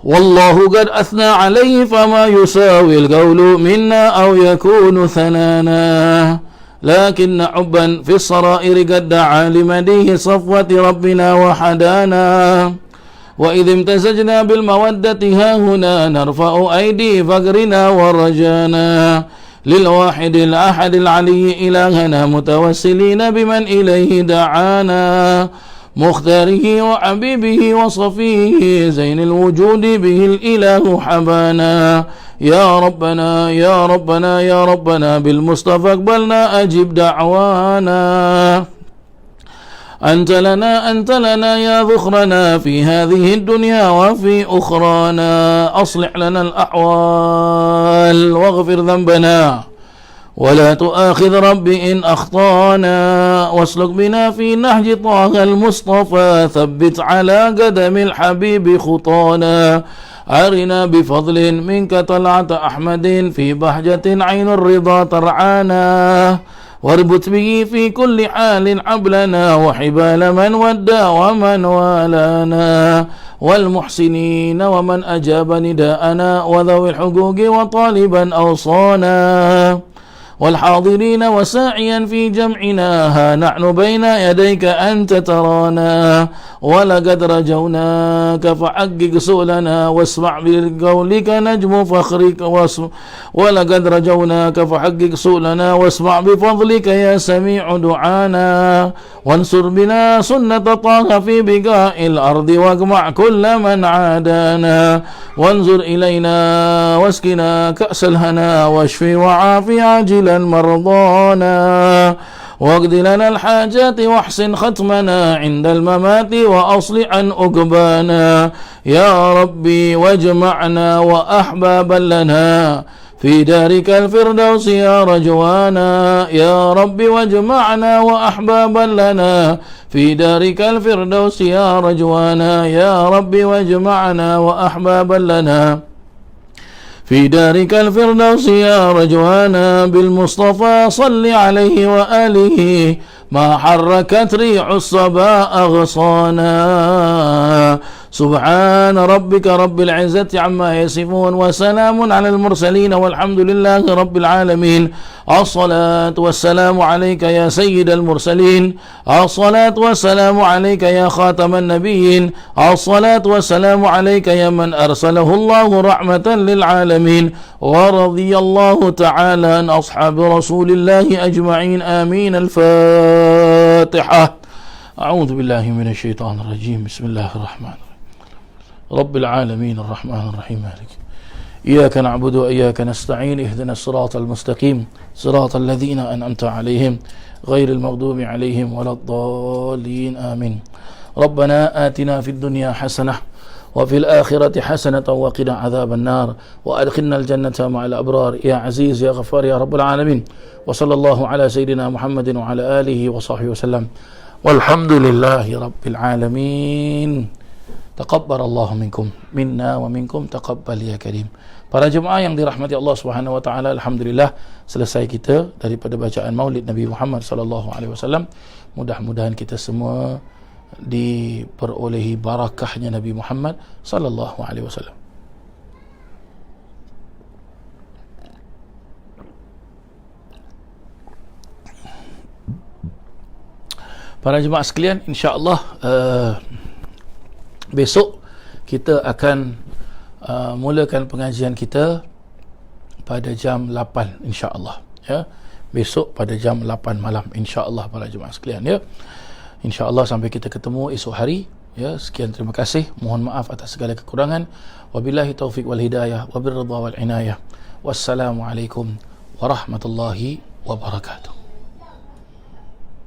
والله قد أثنى عليه فما يساوي القول منا أو يكون ثنانا لكن حبا في الصرائر قد دعا لمديه صفوة ربنا وحدانا وإذ امتزجنا بالمودة ها هنا نرفع أيدي فقرنا ورجانا للواحد الأحد العلي إلهنا متوسلين بمن إليه دعانا مختاره وحبيبه وصفيه زين الوجود به الإله حبانا يا ربنا يا ربنا يا ربنا بالمصطفى اقبلنا أجب دعوانا أنت لنا يا ذخرنا في هذه الدنيا وفي أخرانا أصلح لنا الأحوال واغفر ذنبنا ولا تؤاخذ ربي إن أخطانا واسلك بنا في نهج طه المصطفى ثبت على قدم الحبيب خطانا أرنا بفضل منك طلعة أحمد في بهجة عين الرضا ترعانا واربط به في كل حال حبلنا وحبال من ودى ومن والانا والمحسنين ومن أجاب نداءنا وذوي الحقوق وطالبا أوصانا والحاضرين وساعيا في جمعنا ها نحن بين يديك أنت ترانا ولقد رجوناك فحقق سؤلنا واسمع بقولك نجم فخرك ولقد رجوناك فحقق سؤلنا واسمع بفضلك يا سميع دعانا وانصر بنا سنة طه في بقاء الأرض واجمع كل من عادانا وانظر إلينا واسقنا كأس الهنا واشفي وعافي عاجلا مرضانا واقض لنا الحاجات واحسن ختمنا عند الممات وأصلح عن أقبانا يا ربي واجمعنا وأحبابا لنا في دارك الفردوس يا رجوانا يا رب واجمعنا وأحبابا لنا في دارك الفردوس يا رجوانا يا رب واجمعنا وأحبابا لنا في دارك الفردوس يا رجوانا بالمصطفى صل عليه وآله ما حركت ريح الصبا أغصانا سبحان ربك رب العزة عما يصفون وسلام على المرسلين والحمد لله رب العالمين الصلاة والسلام عليك يا سيد المرسلين الصلاة والسلام عليك يا خاتم النبيين الصلاة والسلام عليك يا من أرسله الله رحمة للعالمين ورضي الله تعالى عن أصحاب رسول الله أجمعين آمين الفاتحة أعوذ بالله من الشيطان الرجيم بسم الله الرحمن الرحيم رب العالمين الرحمن الرحيم مالك إياك نعبد وإياك نستعين اهدنا الصراط المستقيم صراط الذين أنعمت عليهم غير المغضوب عليهم ولا الضالين آمين ربنا آتنا في الدنيا حسنة وفي الآخرة حسنة وقنا عذاب النار وأدخلنا الجنة مع الأبرار يا عزيز يا غفار يا رب العالمين وصلى الله على سيدنا محمد وعلى آله وصحبه وسلم والحمد لله رب العالمين taqabbal Allah minkum minna wa minkum taqabbal ya karim. Para jemaah yang dirahmati Allah Subhanahu wa taala, alhamdulillah selesai kita daripada bacaan Maulid Nabi Muhammad sallallahu alaihi wasallam. Mudah-mudahan kita semua diperolehi barakahnya Nabi Muhammad sallallahu alaihi wasallam. Para jemaah sekalian, insya-Allah besok kita akan mulakan pengajian kita pada jam 8 insya-Allah ya. Besok pada jam 8 malam insya-Allah para jemaah sekalian ya. Insya-Allah sampai kita ketemu esok hari ya. Sekian, terima kasih. Mohon maaf atas segala kekurangan. Wabillahi taufik wal hidayah wabir ridha wal inayah. Wassalamualaikum warahmatullahi wabarakatuh.